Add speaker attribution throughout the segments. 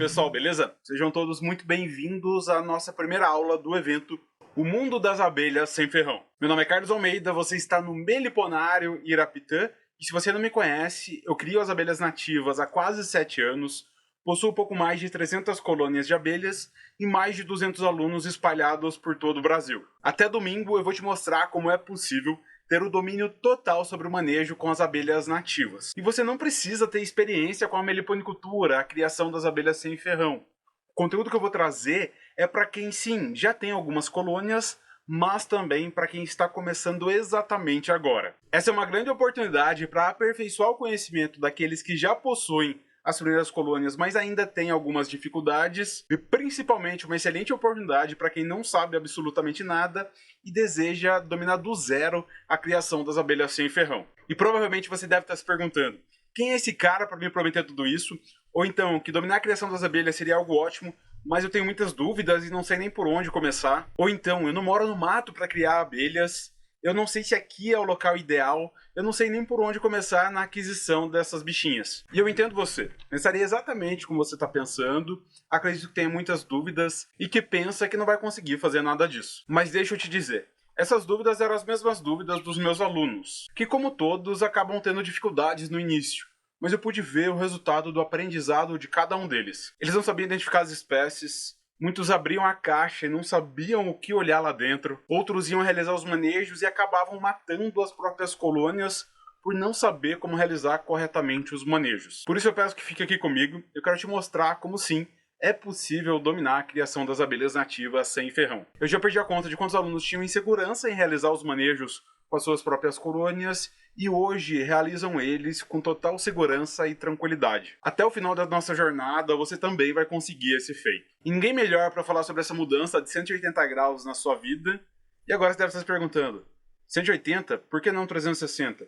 Speaker 1: pessoal, beleza? Sejam todos muito bem-vindos à nossa primeira aula do evento O Mundo das Abelhas Sem Ferrão. Meu nome é Carlos Almeida, você está no Meliponário Irapitã, e se você não me conhece, eu crio as abelhas nativas há quase 7 anos, possuo pouco mais de 300 colônias de abelhas e mais de 200 alunos espalhados por todo o Brasil. Até domingo eu vou te mostrar como é possível ter o domínio total sobre o manejo com as abelhas nativas. E você não precisa ter experiência com a meliponicultura, a criação das abelhas sem ferrão. O conteúdo que eu vou trazer é para quem, sim, já tem algumas colônias, mas também para quem está começando exatamente agora. Essa é uma grande oportunidade para aperfeiçoar o conhecimento daqueles que já possuem as primeiras colônias, mas ainda tem algumas dificuldades, e principalmente uma excelente oportunidade para quem não sabe absolutamente nada e deseja dominar do zero a criação das abelhas sem ferrão. E provavelmente você deve estar se perguntando, quem é esse cara para me prometer tudo isso? Ou então, que dominar a criação das abelhas seria algo ótimo, mas eu tenho muitas dúvidas e não sei nem por onde começar. Ou então, eu não moro no mato para criar abelhas, eu não sei se aqui é o local ideal, eu não sei nem por onde começar na aquisição dessas bichinhas. E eu entendo você. Pensaria exatamente como você está pensando, acredito que tenha muitas dúvidas e que pensa que não vai conseguir fazer nada disso. Mas deixa eu te dizer, essas dúvidas eram as mesmas dúvidas dos meus alunos, que como todos acabam tendo dificuldades no início. Mas eu pude ver o resultado do aprendizado de cada um deles. Eles não sabiam identificar as espécies, muitos abriam a caixa e não sabiam o que olhar lá dentro. Outros iam realizar os manejos e acabavam matando as próprias colônias por não saber como realizar corretamente os manejos. Por isso eu peço que fique aqui comigo. Eu quero te mostrar como sim, é possível dominar a criação das abelhas nativas sem ferrão. Eu já perdi a conta de quantos alunos tinham insegurança em realizar os manejos com as suas próprias colônias e hoje realizam eles com total segurança e tranquilidade. Até o final da nossa jornada, você também vai conseguir esse feito. E ninguém melhor para falar sobre essa mudança de 180 graus na sua vida. E agora você deve estar se perguntando, 180? Por que não 360?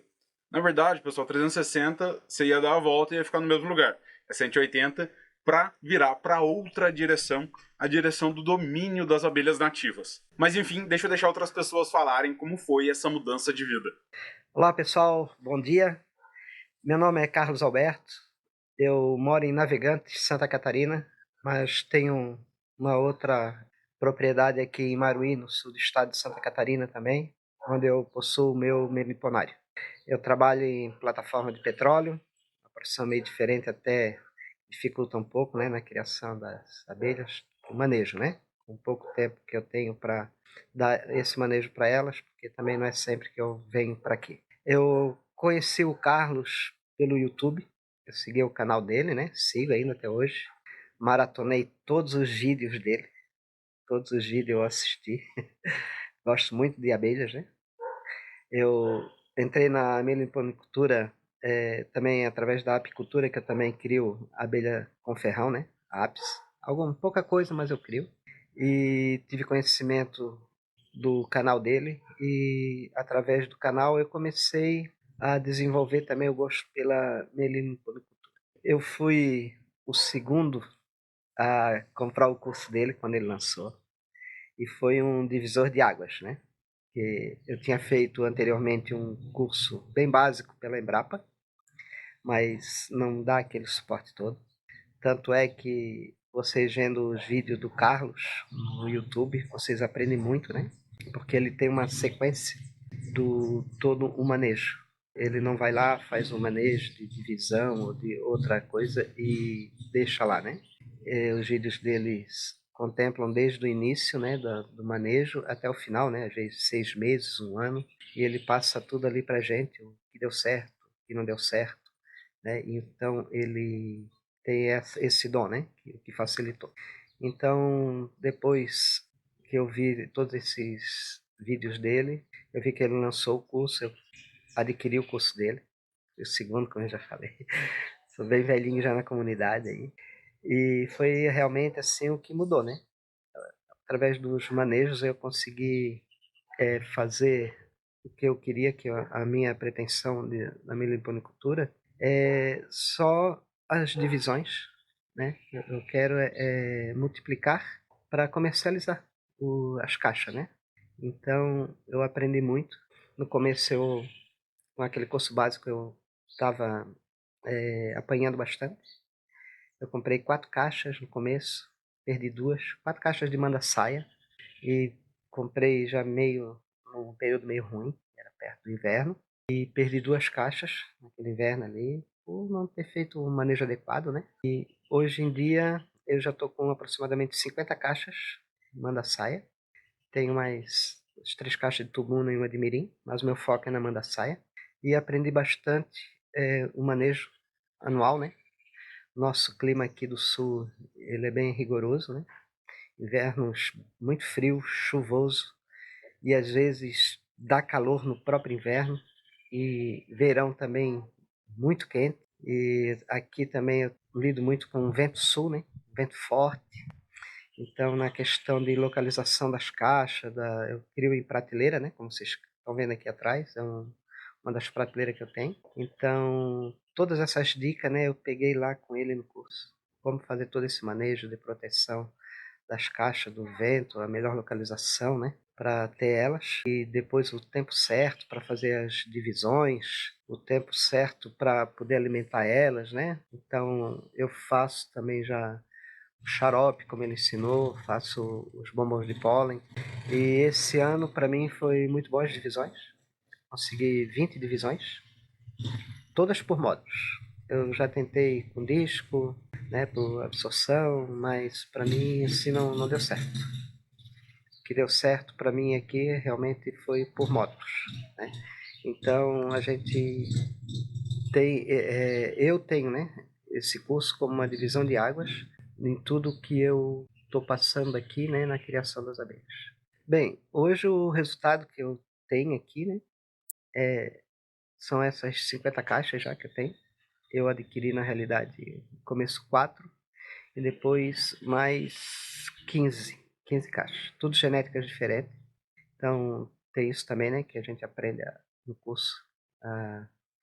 Speaker 1: Na verdade, pessoal, 360 você ia dar a volta e ia ficar no mesmo lugar. É 180 para virar para outra direção, a direção do domínio das abelhas nativas. Mas enfim, deixa eu deixar outras pessoas falarem como foi essa mudança de vida.
Speaker 2: Olá pessoal, bom dia. Meu nome é Carlos Alberto, eu moro em Navegantes, Santa Catarina, mas tenho uma outra propriedade aqui em Maruí, no sul do estado de Santa Catarina também, onde eu possuo o meu meliponário. Eu trabalho em plataforma de petróleo, uma profissão meio diferente, até dificulta um pouco, né, na criação das abelhas, o manejo, né? Com pouco tempo que eu tenho para dar esse manejo para elas, porque também não é sempre que eu venho para aqui. Eu conheci o Carlos pelo YouTube, eu segui o canal dele, né? Sigo ainda até hoje. Maratonei todos os vídeos dele, todos os vídeos eu assisti. Gosto muito de abelhas, né? Eu entrei na meliponicultura também através da apicultura, que eu também crio abelha com ferrão, né? Apis. Alguma pouca coisa, mas eu crio. E tive conhecimento do canal dele e através do canal eu comecei a desenvolver também o gosto pela meliponicultura. Eu fui o segundo a comprar o curso dele quando ele lançou e foi um divisor de águas, né? Que eu tinha feito anteriormente um curso bem básico pela Embrapa, mas não dá aquele suporte todo. Tanto é que vocês vendo os vídeos do Carlos no YouTube, vocês aprendem muito, né? Porque ele tem uma sequência do todo o manejo. Ele não vai lá, faz um manejo de divisão ou de outra coisa e deixa lá, né? Os vídeos deles contemplam desde o início, né, do manejo até o final, né, às vezes 6 meses, um ano, e ele passa tudo ali pra gente, o que deu certo, o que não deu certo, né? Então ele tem esse dom, né, que facilitou. Então, depois que eu vi todos esses vídeos dele, eu vi que ele lançou o curso, eu adquiri o curso dele, o segundo, como eu já falei. Sou bem velhinho já na comunidade aí. E foi realmente assim o que mudou, né? Através dos manejos eu consegui fazer o que eu queria, que a minha pretensão da meliponicultura é só as divisões, né? Eu quero multiplicar para comercializar as caixas, né? Então eu aprendi muito. No começo com aquele curso básico eu estava apanhando bastante Eu comprei 4 caixas no começo, perdi 2, 4 caixas de manda-saia e comprei já num período meio ruim, era perto do inverno, e perdi 2 caixas naquele inverno ali, por não ter feito um manejo adequado, né? E hoje em dia eu já estou com aproximadamente 50 caixas de manda-saia, tenho mais as 3 caixas de tubuna e uma de mirim, mas o meu foco é na manda-saia, e aprendi bastante o manejo anual, né? Nosso clima aqui do sul, ele é bem rigoroso, né? Invernos muito frio, chuvoso, e às vezes dá calor no próprio inverno, e verão também muito quente. E aqui também eu lido muito com o vento sul, né? Vento forte. Então, na questão de localização das caixas, eu crio em prateleira, né? Como vocês estão vendo aqui atrás, uma das prateleiras que eu tenho. Então, todas essas dicas, né, eu peguei lá com ele no curso. Como fazer todo esse manejo de proteção das caixas, do vento, a melhor localização, né, para ter elas. E depois o tempo certo para fazer as divisões, o tempo certo para poder alimentar elas, né. Então, eu faço também já o xarope, como ele ensinou, faço os bombons de pólen. E esse ano, para mim, foi muito bom as divisões. Consegui 20 divisões, todas por módulos. Eu já tentei com disco, né, por absorção, mas para mim assim não deu certo. O que deu certo para mim aqui realmente foi por módulos, né? Então a gente eu tenho, né, esse curso como uma divisão de águas em tudo que eu estou passando aqui, né, na criação das abelhas. Bem, hoje o resultado que eu tenho aqui, né, são essas 50 caixas já que eu tenho. Eu adquiri, na realidade, no começo 4 e depois mais 15 caixas. Tudo genéticas diferentes. Então, tem isso também, né? Que a gente aprende no curso.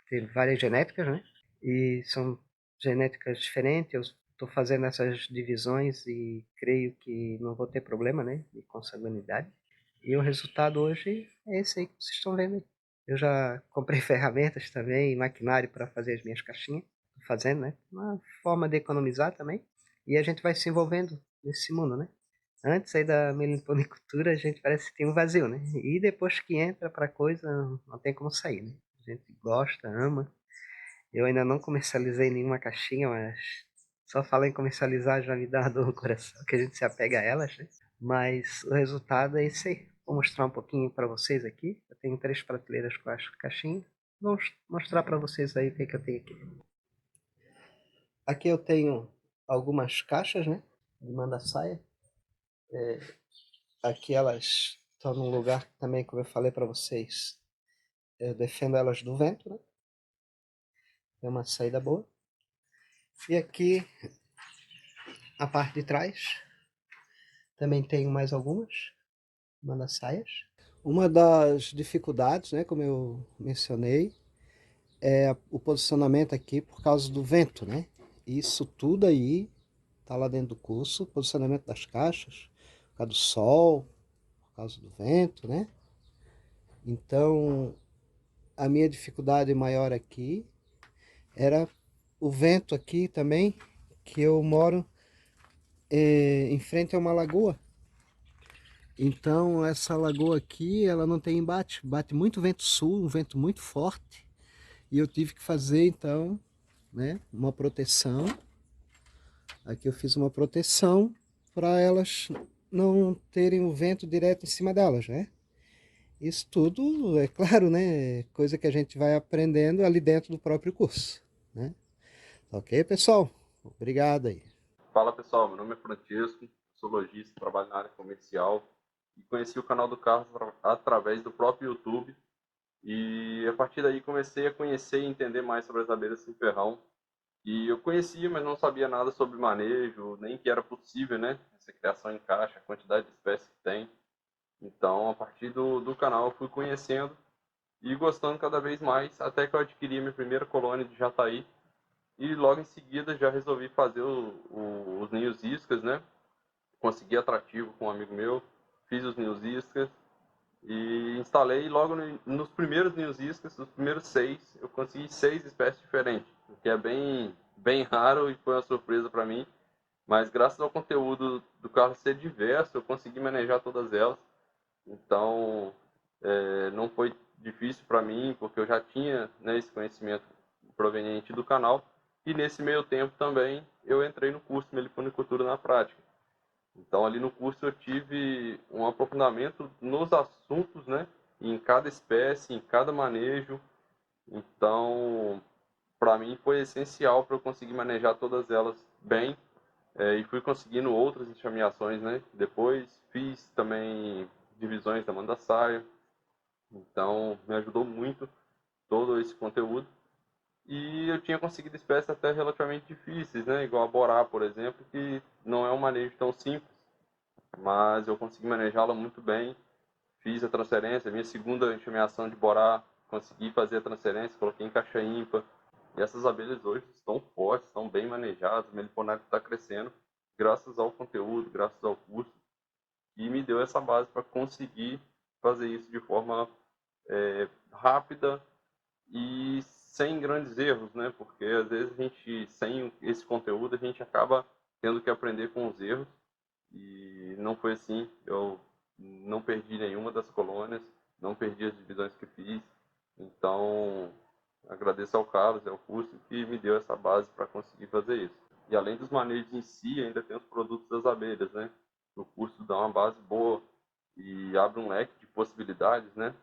Speaker 2: Tem várias genéticas, né? E são genéticas diferentes. Eu estou fazendo essas divisões e creio que não vou ter problema, né? De consanguinidade. E o resultado hoje é esse aí que vocês estão vendo aí. Eu já comprei ferramentas também, maquinário para fazer as minhas caixinhas. Tô fazendo, né? Uma forma de economizar também. E a gente vai se envolvendo nesse mundo, né? Antes aí da meliponicultura, a gente parece que tem um vazio, né? E depois que entra pra coisa, não tem como sair, né? A gente gosta, ama. Eu ainda não comercializei nenhuma caixinha, mas só falar em comercializar já me dá uma dor no coração, que a gente se apega a elas, né? Mas o resultado é esse aí. Vou mostrar um pouquinho para vocês aqui. Eu tenho 3 prateleiras com as caixinhas. Vou mostrar para vocês aí o que eu tenho aqui. Aqui eu tenho algumas caixas, né? De manda-saia. Aqui elas estão num lugar que também, como eu falei para vocês, eu defendo elas do vento, né? Tem uma saída boa. E aqui, a parte de trás, também tenho mais algumas manda-saias. Uma das dificuldades, né, como eu mencionei, é o posicionamento aqui por causa do vento, né? Isso tudo aí tá lá dentro do curso, posicionamento das caixas, por causa do sol, por causa do vento, né? Então, a minha dificuldade maior aqui era o vento aqui também, que eu moro em frente a uma lagoa. Então essa lagoa aqui, ela não tem embate, bate muito vento sul, um vento muito forte. E eu tive que fazer então, né, uma proteção. Aqui eu fiz uma proteção para elas não terem o vento direto em cima delas, né? Isso tudo, é claro, né, coisa que a gente vai aprendendo ali dentro do próprio curso, né? Ok, pessoal? Obrigado aí.
Speaker 3: Fala pessoal, meu nome é Francisco, sou lojista, trabalho na área comercial e conheci o canal do Carlos através do próprio YouTube e a partir daí comecei a conhecer e entender mais sobre as abelhas sem ferrão. E eu conhecia, mas não sabia nada sobre manejo, nem que era possível, né? Essa criação em caixa, a quantidade de espécies que tem. Então, a partir do canal eu fui conhecendo e gostando cada vez mais, até que eu adquiri a minha primeira colônia de jataí. E logo em seguida já resolvi fazer os ninhos iscas, né? Consegui atrativo com um amigo meu, fiz os ninhos iscas e instalei logo nos primeiros ninhos iscas, os primeiros 6, eu consegui 6 espécies diferentes, o que é bem bem raro e foi uma surpresa para mim. Mas graças ao conteúdo do Carlos ser diverso, eu consegui manejar todas elas. Então, não foi difícil para mim, porque eu já tinha, né, esse conhecimento proveniente do canal. E nesse meio tempo também eu entrei no curso Meliponicultura na Prática. Então ali no curso eu tive um aprofundamento nos assuntos, né, em cada espécie, em cada manejo. Então, para mim foi essencial para eu conseguir manejar todas elas bem, e fui conseguindo outras enxameações, né? Depois fiz também divisões da mandaçaia, então me ajudou muito todo esse conteúdo. E eu tinha conseguido espécies até relativamente difíceis, né? Igual a borá, por exemplo, que não é um manejo tão simples, mas eu consegui manejá-la muito bem. Fiz a transferência, minha segunda enxameação de borá, consegui fazer a transferência, coloquei em caixa ímpar. E essas abelhas hoje estão fortes, estão bem manejadas, o meliponário está crescendo, graças ao conteúdo, graças ao curso, e me deu essa base para conseguir fazer isso de forma rápida e sem grandes erros, né? Porque às vezes a gente, sem esse conteúdo, a gente acaba tendo que aprender com os erros, e não foi assim. Eu não perdi nenhuma das colônias, não perdi as divisões que fiz. Então, agradeço ao Carlos e ao curso que me deu essa base para conseguir fazer isso. E além dos manejos em si, ainda tem os produtos das abelhas, né? O curso dá uma base boa e abre um leque de possibilidades, né?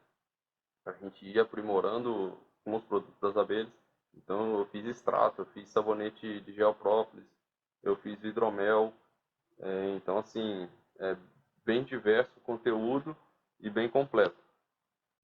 Speaker 3: A gente ir aprimorando com os produtos das abelhas. Então, eu fiz extrato, eu fiz sabonete de gel própolis, eu fiz hidromel. Então, assim, é bem diverso o conteúdo e bem completo.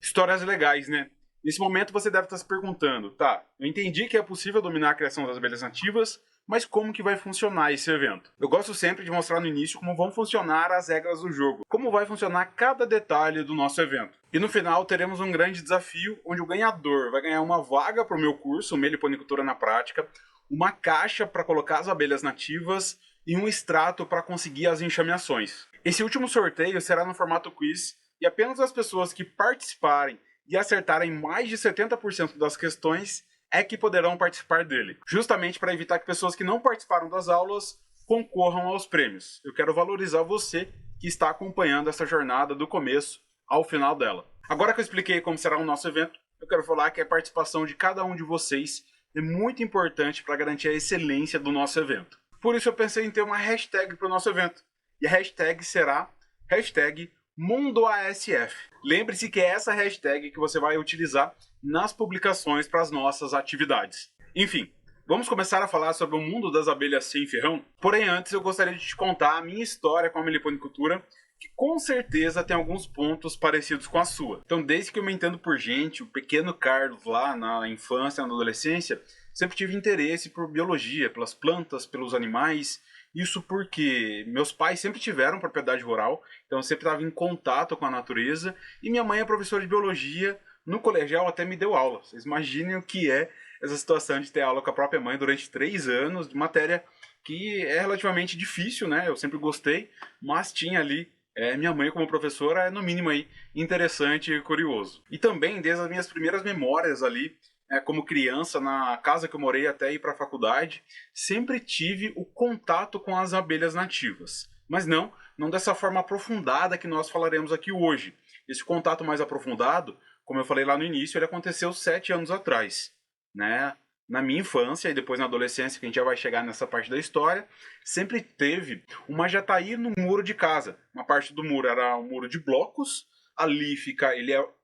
Speaker 1: Histórias legais, né? Nesse momento você deve estar se perguntando, tá, eu entendi que é possível dominar a criação das abelhas nativas, mas como que vai funcionar esse evento? Eu gosto sempre de mostrar no início como vão funcionar as regras do jogo, como vai funcionar cada detalhe do nosso evento. E no final teremos um grande desafio, onde o ganhador vai ganhar uma vaga para o meu curso, Meliponicultura na Prática, uma caixa para colocar as abelhas nativas e um extrato para conseguir as enxameações. Esse último sorteio será no formato quiz, e apenas as pessoas que participarem e acertarem mais de 70% das questões é que poderão participar dele. Justamente para evitar que pessoas que não participaram das aulas concorram aos prêmios. Eu quero valorizar você que está acompanhando essa jornada do começo ao final dela. Agora que eu expliquei como será o nosso evento, eu quero falar que a participação de cada um de vocês é muito importante para garantir a excelência do nosso evento. Por isso eu pensei em ter uma hashtag para o nosso evento. E a hashtag será hashtag MundoASF. Lembre-se que é essa hashtag que você vai utilizar nas publicações para as nossas atividades. Enfim, vamos começar a falar sobre o mundo das abelhas sem ferrão? Porém, antes eu gostaria de te contar a minha história com a meliponicultura, que com certeza tem alguns pontos parecidos com a sua. Então, desde que eu me entendo por gente, o pequeno Carlos lá na infância, na adolescência, sempre tive interesse por biologia, pelas plantas, pelos animais. Isso porque meus pais sempre tiveram propriedade rural, então eu sempre estava em contato com a natureza, e minha mãe é professora de biologia, no colegial até me deu aula. Vocês imaginem o que é essa situação de ter aula com a própria mãe durante 3 anos, de matéria que é relativamente difícil, né? Eu sempre gostei, mas tinha ali minha mãe como professora é no mínimo aí interessante e curioso. E também desde as minhas primeiras memórias ali, como criança, na casa que eu morei até ir para a faculdade, sempre tive o contato com as abelhas nativas. Mas não dessa forma aprofundada que nós falaremos aqui hoje. Esse contato mais aprofundado, como eu falei lá no início, ele aconteceu 7 anos atrás, né? Na minha infância e depois na adolescência, que a gente já vai chegar nessa parte da história, sempre teve uma jataí no muro de casa. Uma parte do muro era um muro de blocos, ali fica,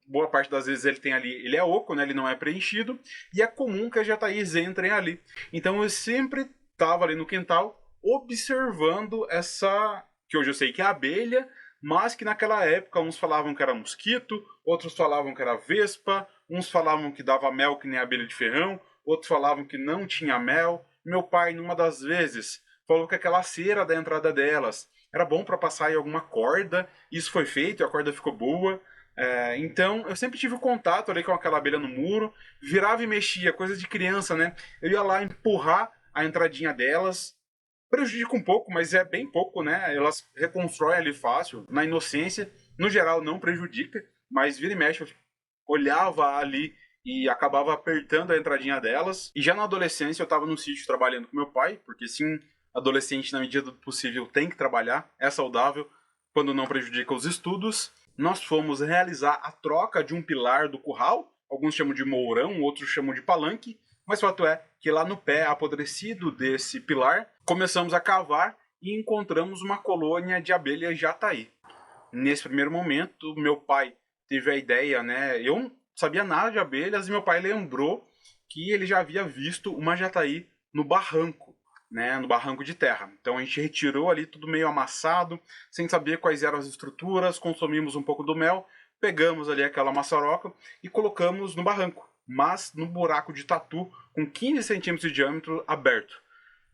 Speaker 1: boa parte das vezes ele tem ali, ele é oco, né? Ele não é preenchido, e é comum que as jataís entrem ali. Então eu sempre estava ali no quintal observando essa, que hoje eu sei que é abelha, mas que naquela época uns falavam que era mosquito, outros falavam que era vespa, uns falavam que dava mel que nem abelha de ferrão, outros falavam que não tinha mel. Meu pai, numa das vezes, falou que aquela cera da entrada delas era bom para passar em alguma corda. Isso foi feito, a corda ficou boa. Então, eu sempre tive contato ali com aquela abelha no muro, virava e mexia, coisa de criança, né? Eu ia lá empurrar a entradinha delas, prejudica um pouco, mas é bem pouco, né? Elas reconstroem ali fácil, na inocência. No geral, não prejudica, mas vira e mexe, eu olhava ali e acabava apertando a entradinha delas. E já na adolescência eu estava no sítio trabalhando com meu pai, porque sim, adolescente na medida do possível tem que trabalhar, é saudável, quando não prejudica os estudos. Nós fomos realizar a troca de um pilar do curral, alguns chamam de mourão, outros chamam de palanque, mas o fato é que lá no pé apodrecido desse pilar, começamos a cavar e encontramos uma colônia de abelhas jataí. Nesse primeiro momento, meu pai teve a ideia, né? Eu não sabia nada de abelhas e meu pai lembrou que ele já havia visto uma jataí no barranco, né? No barranco de terra. Então a gente retirou ali tudo meio amassado, sem saber quais eram as estruturas, consumimos um pouco do mel, pegamos ali aquela maçaroca e colocamos no barranco, mas no buraco de tatu com 15 centímetros de diâmetro aberto.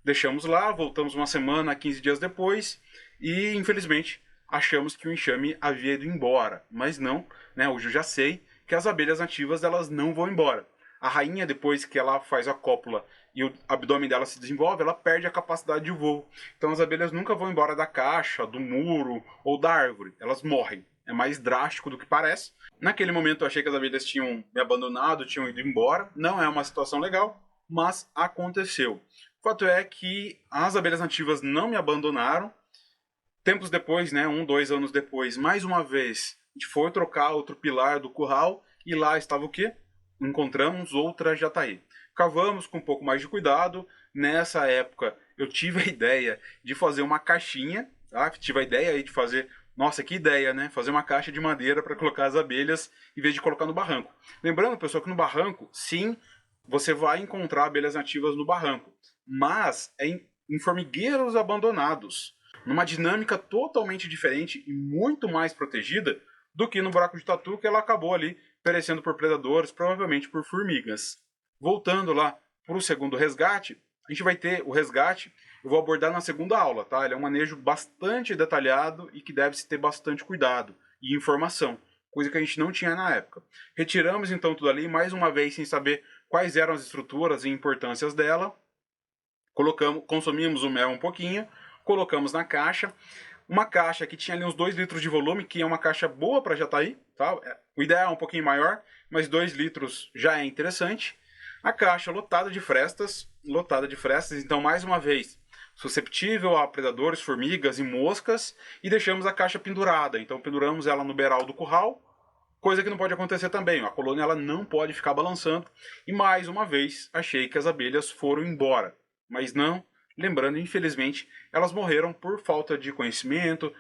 Speaker 1: Deixamos lá, voltamos uma semana, 15 dias depois e infelizmente achamos que o enxame havia ido embora, mas não, né? Hoje eu já sei que as abelhas nativas elas não vão embora. A rainha, depois que ela faz a cópula e o abdômen dela se desenvolve, ela perde a capacidade de voo. Então as abelhas nunca vão embora da caixa, do muro ou da árvore, elas morrem. É mais drástico do que parece. Naquele momento eu achei que as abelhas tinham me abandonado, tinham ido embora. Não é uma situação legal, mas aconteceu. O fato é que as abelhas nativas não me abandonaram. Tempos depois, né, 2 anos depois, mais uma vez, a gente foi trocar outro pilar do curral e lá estava o quê? Encontramos outra jataí. Cavamos com um pouco mais de cuidado. Nessa época, eu tive a ideia de fazer uma caixinha, tá? Tive a ideia aí de fazer, nossa, que ideia, né? Fazer uma caixa de madeira para colocar as abelhas em vez de colocar no barranco. Lembrando, pessoal, que no barranco, sim, você vai encontrar abelhas nativas no barranco, mas é em formigueiros abandonados, numa dinâmica totalmente diferente e muito mais protegida do que no buraco de tatu, que ela acabou ali perecendo por predadores, provavelmente por formigas. Voltando lá para o segundo resgate, a gente vai ter o resgate, eu vou abordar na segunda aula, tá? Ele é um manejo bastante detalhado e que deve-se ter bastante cuidado e informação, coisa que a gente não tinha na época. Retiramos então tudo ali, mais uma vez sem saber quais eram as estruturas e importâncias dela, consumimos o mel um pouquinho, colocamos na caixa, uma caixa que tinha ali uns 2 litros de volume, que é uma caixa boa para jataí, tá? O ideal é um pouquinho maior, mas 2 litros já é interessante. A caixa lotada de frestas, então mais uma vez, susceptível a predadores, formigas e moscas, e deixamos a caixa pendurada, então penduramos ela no beiral do curral, coisa que não pode acontecer também, a colônia ela não pode ficar balançando, e mais uma vez achei que as abelhas foram embora, mas não. Lembrando, infelizmente, elas morreram por falta de conhecimento,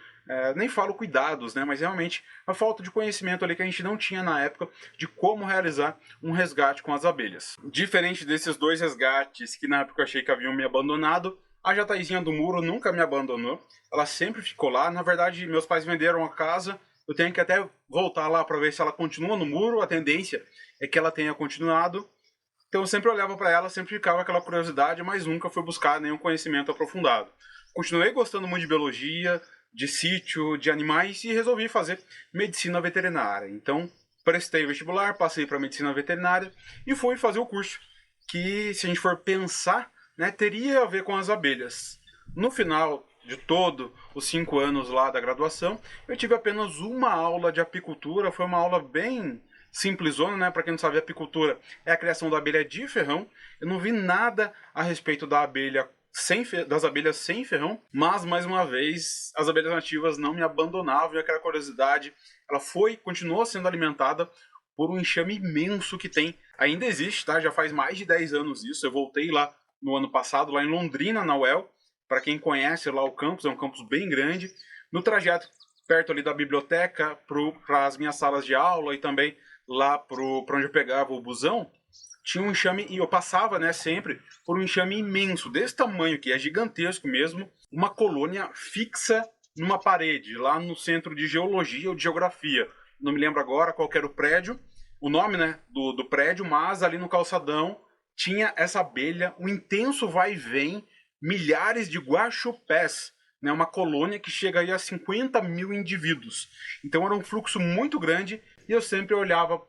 Speaker 1: nem falo cuidados, né, mas realmente a falta de conhecimento ali que a gente não tinha na época de como realizar um resgate com as abelhas. Diferente desses 2 resgates que na época eu achei que haviam me abandonado, a jataizinha do muro nunca me abandonou, ela sempre ficou lá. Na verdade, meus pais venderam a casa, eu tenho que até voltar lá para ver se ela continua no muro, a tendência é que ela tenha continuado. Então eu sempre olhava para ela, sempre ficava aquela curiosidade, mas nunca fui buscar nenhum conhecimento aprofundado. Continuei gostando muito de biologia, de sítio, de animais e resolvi fazer medicina veterinária. Então prestei vestibular, passei para medicina veterinária e fui fazer o curso, que se a gente for pensar, né, teria a ver com as abelhas. No final de todo os 5 anos lá da graduação, eu tive apenas uma aula de apicultura, foi uma aula bem simplesona, né? Para quem não sabe, a apicultura é a criação da abelha de ferrão. Eu não vi nada a respeito da abelha das abelhas sem ferrão, mas mais uma vez as abelhas nativas não me abandonavam e aquela curiosidade, ela continuou sendo alimentada por um enxame imenso que tem. Ainda existe, tá? Já faz mais de 10 anos isso. Eu voltei lá no ano passado, lá em Londrina, na UEL. Para quem conhece lá o campus, é um campus bem grande. No trajeto perto ali da biblioteca para as minhas salas de aula e também lá para onde eu pegava o busão, tinha um enxame, e eu passava, né, sempre por um enxame imenso, desse tamanho, que é gigantesco mesmo, uma colônia fixa numa parede, lá no centro de geologia ou de geografia. Não me lembro agora qual era o prédio, o nome, né, do prédio, mas ali no calçadão tinha essa abelha, um intenso vai e vem, milhares de guaxupés, né, uma colônia que chega aí a 50 mil indivíduos. Então era um fluxo muito grande e eu sempre olhava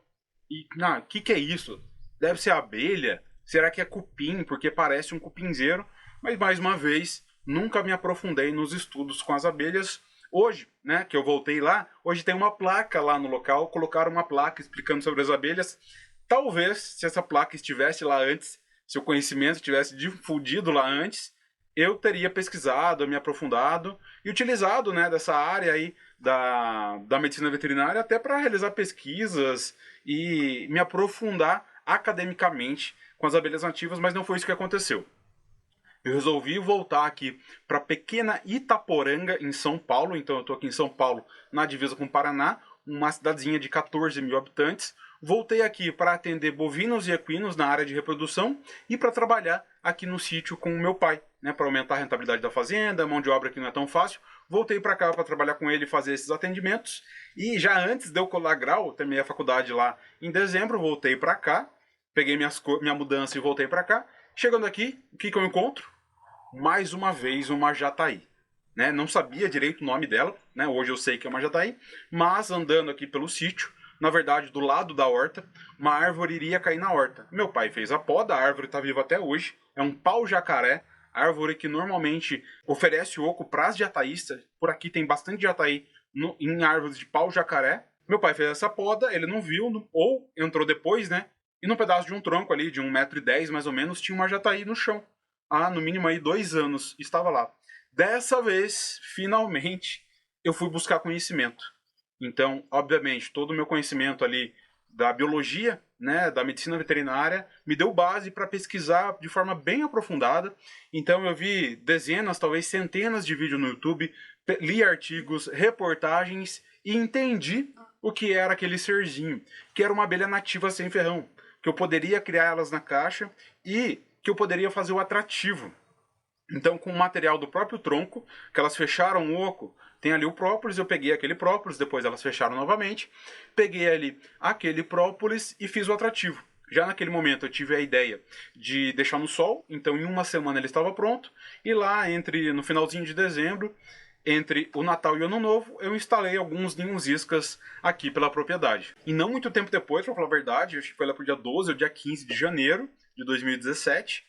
Speaker 1: e, que é isso? Deve ser abelha? Será que é cupim? Porque parece um cupinzeiro. Mas mais uma vez, nunca me aprofundei nos estudos com as abelhas. Hoje, né, que eu voltei lá, hoje tem uma placa lá no local, colocaram uma placa explicando sobre as abelhas. Talvez, se essa placa estivesse lá antes, se o conhecimento tivesse difundido lá antes, eu teria pesquisado, me aprofundado e utilizado, né, dessa área aí da medicina veterinária até para realizar pesquisas e me aprofundar academicamente com as abelhas nativas, mas não foi isso que aconteceu. Eu resolvi voltar aqui para pequena Itaporanga, em São Paulo. Então eu estou aqui em São Paulo, na divisa com o Paraná, uma cidadezinha de 14 mil habitantes. Voltei aqui para atender bovinos e equinos na área de reprodução e para trabalhar aqui no sítio com o meu pai, né, para aumentar a rentabilidade da fazenda, a mão de obra aqui não é tão fácil. Voltei para cá para trabalhar com ele e fazer esses atendimentos. E já antes de eu colar grau, terminei a faculdade lá em dezembro, voltei para cá, peguei minha mudança e voltei para cá. Chegando aqui, o que eu encontro? Mais uma vez uma jataí. Né? Não sabia direito o nome dela, né? Hoje eu sei que é uma jataí, mas andando aqui pelo sítio, na verdade do lado da horta, uma árvore iria cair na horta. Meu pai fez a poda, a árvore está viva até hoje, é um pau-jacaré, árvore que normalmente oferece oco para as jataístas. Por aqui tem bastante jataí em árvores de pau-jacaré. Meu pai fez essa poda, ele não viu, ou entrou depois, né? E num pedaço de um tronco ali, de 1,10 m mais ou menos, tinha uma jataí no chão. Há no mínimo aí 2 anos estava lá. Dessa vez, finalmente, eu fui buscar conhecimento. Então, obviamente, todo o meu conhecimento ali da biologia, né, da medicina veterinária, me deu base para pesquisar de forma bem aprofundada. Então, eu vi dezenas, talvez centenas de vídeos no YouTube, li artigos, reportagens e entendi o que era aquele serzinho, que era uma abelha nativa sem ferrão, que eu poderia criar elas na caixa e que eu poderia fazer o atrativo. Então, com o material do próprio tronco, que elas fecharam o oco, tem ali o própolis, eu peguei aquele própolis, depois elas fecharam novamente, peguei ali aquele própolis e fiz o atrativo. Já naquele momento eu tive a ideia de deixar no sol, então em uma semana ele estava pronto, e lá no finalzinho de dezembro, entre o Natal e o Ano Novo, eu instalei alguns ninhos iscas aqui pela propriedade. E não muito tempo depois, para falar a verdade, acho que foi lá pro dia 12 ou dia 15 de janeiro de 2017,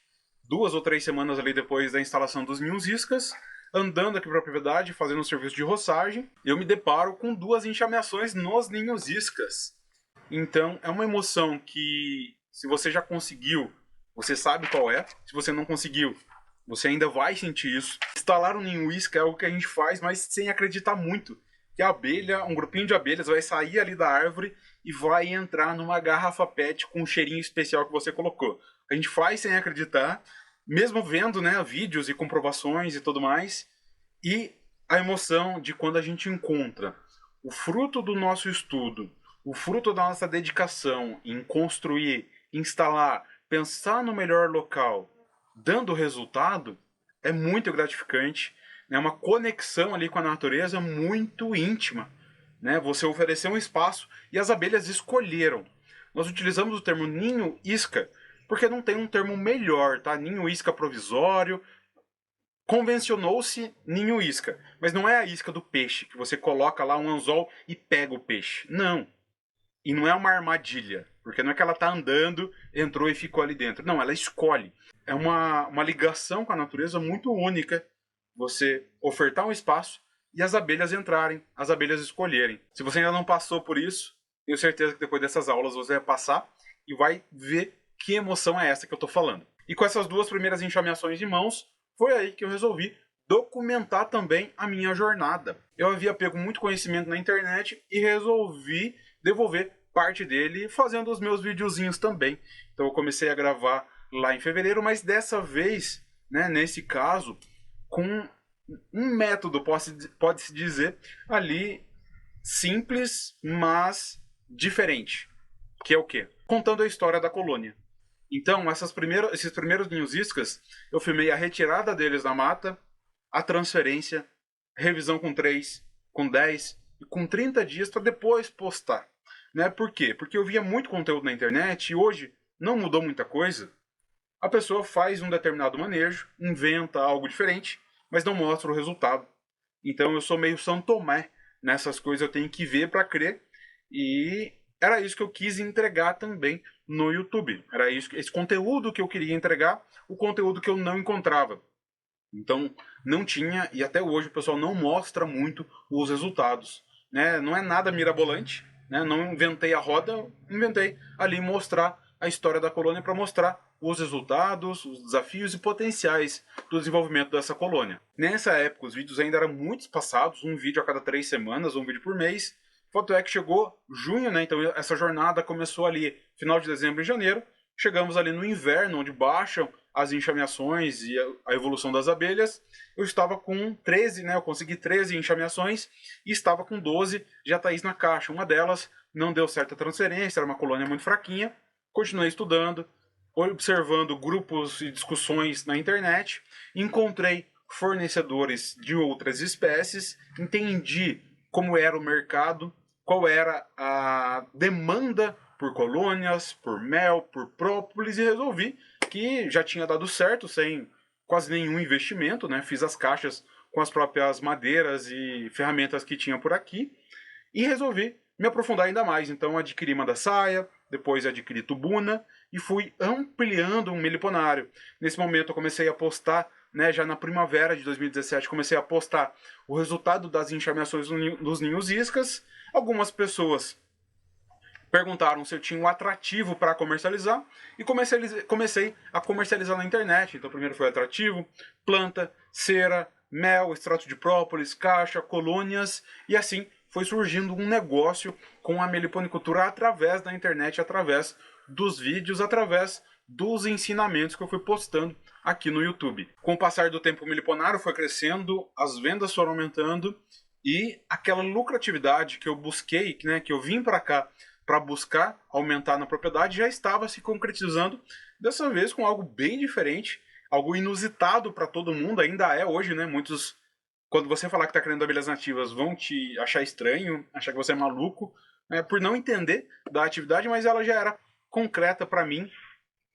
Speaker 1: 2 ou 3 semanas ali depois da instalação dos ninhos iscas, andando aqui para a propriedade, fazendo um serviço de roçagem, eu me deparo com 2 enxameações nos ninhos iscas. Então, é uma emoção que, se você já conseguiu, você sabe qual é. Se você não conseguiu, você ainda vai sentir isso. Instalar um ninho isca é algo que a gente faz, mas sem acreditar muito. Que a abelha, um grupinho de abelhas, vai sair ali da árvore e vai entrar numa garrafa PET com um cheirinho especial que você colocou. A gente faz sem acreditar, mesmo vendo, né, vídeos e comprovações e tudo mais. E a emoção de quando a gente encontra o fruto do nosso estudo, o fruto da nossa dedicação em construir, instalar, pensar no melhor local, dando resultado, é muito gratificante. É uma conexão ali com a natureza muito íntima. Né? Você ofereceu um espaço e as abelhas escolheram. Nós utilizamos o termo ninho isca porque não tem um termo melhor, tá? Ninho isca provisório. Convencionou-se ninho isca, mas não é a isca do peixe, que você coloca lá um anzol e pega o peixe. Não. E não é uma armadilha, porque não é que ela está andando, entrou e ficou ali dentro. Não, ela escolhe. É uma ligação com a natureza muito única. Você ofertar um espaço e as abelhas entrarem, as abelhas escolherem. Se você ainda não passou por isso, tenho certeza que depois dessas aulas você vai passar e vai ver que emoção é essa que eu estou falando. E com essas 2 primeiras enxameações de mãos, foi aí que eu resolvi documentar também a minha jornada. Eu havia pego muito conhecimento na internet e resolvi devolver parte dele fazendo os meus videozinhos também. Então eu comecei a gravar lá em fevereiro, mas dessa vez, né, nesse caso, com um método, pode-se dizer, ali simples, mas diferente. Que é o quê? Contando a história da colônia. Então, esses primeiros ninhos iscas, eu filmei a retirada deles da mata, a transferência, revisão com 3, com 10 e com 30 dias para depois postar. Né? Por quê? Porque eu via muito conteúdo na internet e hoje não mudou muita coisa. A pessoa faz um determinado manejo, inventa algo diferente, mas não mostra o resultado. Então eu sou meio São Tomé nessas coisas, eu tenho que ver para crer. E era isso que eu quis entregar também no YouTube. Era isso, esse conteúdo que eu queria entregar, o conteúdo que eu não encontrava. Então não tinha, e até hoje o pessoal não mostra muito os resultados. Né? Não é nada mirabolante, né? Não inventei a roda, inventei ali mostrar a história da colônia para mostrar os resultados, os desafios e potenciais do desenvolvimento dessa colônia. Nessa época, os vídeos ainda eram muito espaçados, um vídeo a cada 3 semanas, um vídeo por mês. Fato é que chegou junho, né? Então essa jornada começou ali final de dezembro e janeiro. Chegamos ali no inverno, onde baixam as enxameações e a evolução das abelhas. Eu estava com 13, né? Eu consegui 13 enxameações e estava com 12 jataís na caixa. Uma delas não deu certa transferência, era uma colônia muito fraquinha. Continuei estudando, observando grupos e discussões na internet, encontrei fornecedores de outras espécies, entendi como era o mercado, qual era a demanda por colônias, por mel, por própolis, e resolvi que já tinha dado certo, sem quase nenhum investimento, né? Fiz as caixas com as próprias madeiras e ferramentas que tinha por aqui, e resolvi me aprofundar ainda mais. Então adquiri manda-saia, depois adquiri tubuna, e fui ampliando um meliponário. Nesse momento eu comecei a postar, né, já na primavera de 2017, comecei a postar o resultado das enxameações dos ninhos iscas. Algumas pessoas perguntaram se eu tinha um atrativo para comercializar e comecei a comercializar na internet. Então primeiro foi atrativo, planta, cera, mel, extrato de própolis, caixa, colônias, e assim foi surgindo um negócio com a meliponicultura através da internet, através dos vídeos, através dos ensinamentos que eu fui postando aqui no YouTube. Com o passar do tempo, o meliponário foi crescendo, as vendas foram aumentando e aquela lucratividade que eu busquei, né, que eu vim para cá para buscar aumentar na propriedade, já estava se concretizando, dessa vez com algo bem diferente, algo inusitado para todo mundo, ainda é hoje, né? Muitos, quando você falar que está criando abelhas nativas, vão te achar estranho, achar que você é maluco, né, por não entender da atividade, mas ela já era concreta para mim.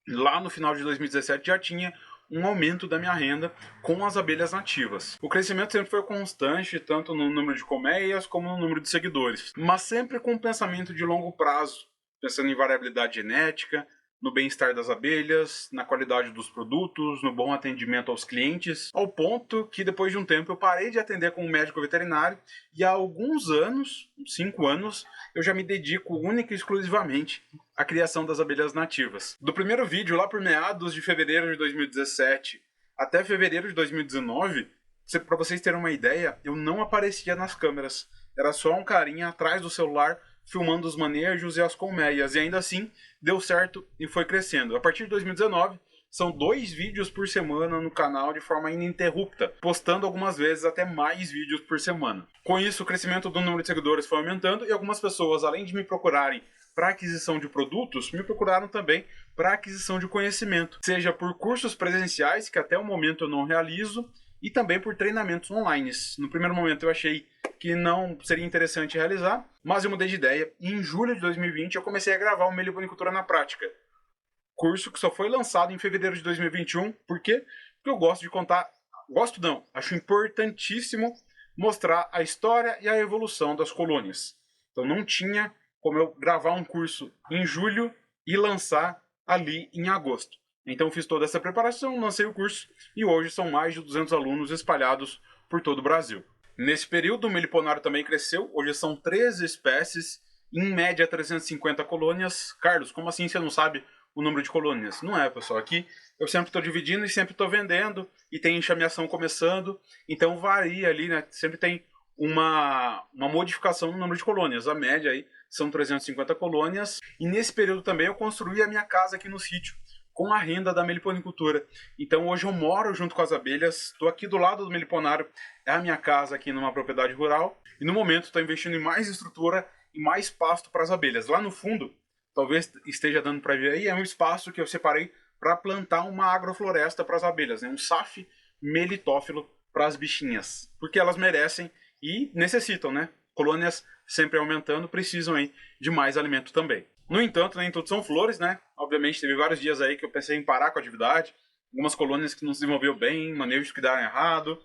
Speaker 1: Lá no final de 2017 já tinha um aumento da minha renda com as abelhas nativas. O crescimento sempre foi constante, tanto no número de colmeias como no número de seguidores, mas sempre com um pensamento de longo prazo, pensando em variabilidade genética, no bem-estar das abelhas, na qualidade dos produtos, no bom atendimento aos clientes, ao ponto que depois de um tempo eu parei de atender como médico veterinário e há alguns anos, 5 anos, eu já me dedico única e exclusivamente à criação das abelhas nativas. Do primeiro vídeo, lá por meados de fevereiro de 2017 até fevereiro de 2019, para vocês terem uma ideia, eu não aparecia nas câmeras. Era só um carinha atrás do celular filmando os manejos e as colmeias, e ainda assim deu certo e foi crescendo. A partir de 2019, são 2 vídeos por semana no canal de forma ininterrupta, postando algumas vezes até mais vídeos por semana. Com isso, o crescimento do número de seguidores foi aumentando e algumas pessoas, além de me procurarem para aquisição de produtos, me procuraram também para aquisição de conhecimento, seja por cursos presenciais, que até o momento eu não realizo, e também por treinamentos online. No primeiro momento eu achei que não seria interessante realizar, mas eu mudei de ideia e em julho de 2020 eu comecei a gravar o Meliponicultura na Prática, curso que só foi lançado em fevereiro de 2021. Por quê? Porque eu gosto de contar, gosto não, acho importantíssimo mostrar a história e a evolução das colônias. Então não tinha como eu gravar um curso em julho e lançar ali em agosto. Então fiz toda essa preparação, lancei o curso e hoje são mais de 200 alunos espalhados por todo o Brasil. Nesse período o meliponário também cresceu, hoje são 13 espécies, em média 350 colônias. Carlos, como assim você não sabe o número de colônias? Não é, pessoal, aqui eu sempre estou dividindo e sempre estou vendendo, e tem enxameação começando, então varia ali, né? Sempre tem uma modificação no número de colônias. A média aí são 350 colônias, e nesse período também eu construí a minha casa aqui no sítio, com a renda da meliponicultura. Então hoje eu moro junto com as abelhas, estou aqui do lado do meliponário, é a minha casa aqui numa propriedade rural, e no momento estou investindo em mais estrutura e mais pasto para as abelhas. Lá no fundo, talvez esteja dando para ver aí, é um espaço que eu separei para plantar uma agrofloresta para as abelhas, né? Um SAF melitófilo para as bichinhas, porque elas merecem e necessitam, né? Colônias sempre aumentando, precisam aí de mais alimento também. No entanto, nem tudo são flores, né? Obviamente teve vários dias aí que eu pensei em parar com a atividade, algumas colônias que não se desenvolveu bem, manejos que deram errado,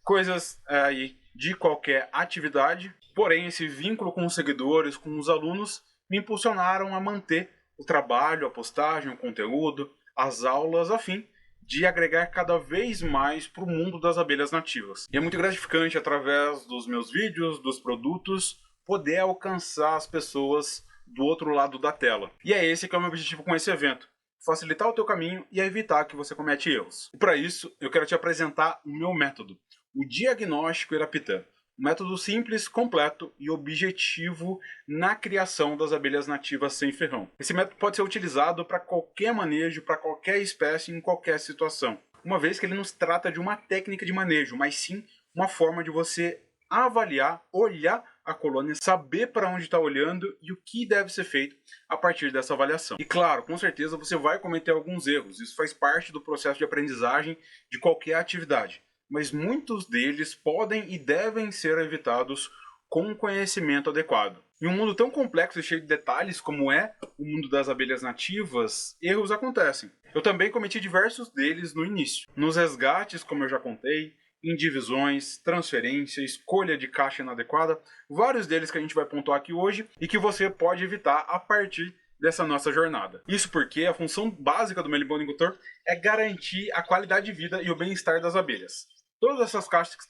Speaker 1: coisas aí de qualquer atividade. Porém, esse vínculo com os seguidores, com os alunos, me impulsionaram a manter o trabalho, a postagem, o conteúdo, as aulas, a fim de agregar cada vez mais para o mundo das abelhas nativas. E é muito gratificante, através dos meus vídeos, dos produtos, poder alcançar as pessoas do outro lado da tela. E é esse que é o meu objetivo com esse evento. Facilitar o teu caminho e evitar que você cometa erros. E para isso, eu quero te apresentar o meu método, o Diagnóstico Irapitã. Um método simples, completo e objetivo na criação das abelhas nativas sem ferrão. Esse método pode ser utilizado para qualquer manejo, para qualquer espécie, em qualquer situação. Uma vez que ele não se trata de uma técnica de manejo, mas sim uma forma de você avaliar, olhar a colônia, saber para onde está olhando e o que deve ser feito a partir dessa avaliação. E claro, com certeza você vai cometer alguns erros, isso faz parte do processo de aprendizagem de qualquer atividade. Mas muitos deles podem e devem ser evitados com um conhecimento adequado. Em um mundo tão complexo e cheio de detalhes como é o mundo das abelhas nativas, erros acontecem. Eu também cometi diversos deles no início. Nos resgates, como eu já contei, em divisões, transferência, escolha de caixa inadequada, vários deles que a gente vai pontuar aqui hoje e que você pode evitar a partir dessa nossa jornada. Isso porque a função básica do meliponicultor é garantir a qualidade de vida e o bem-estar das abelhas. Todas essas caixas que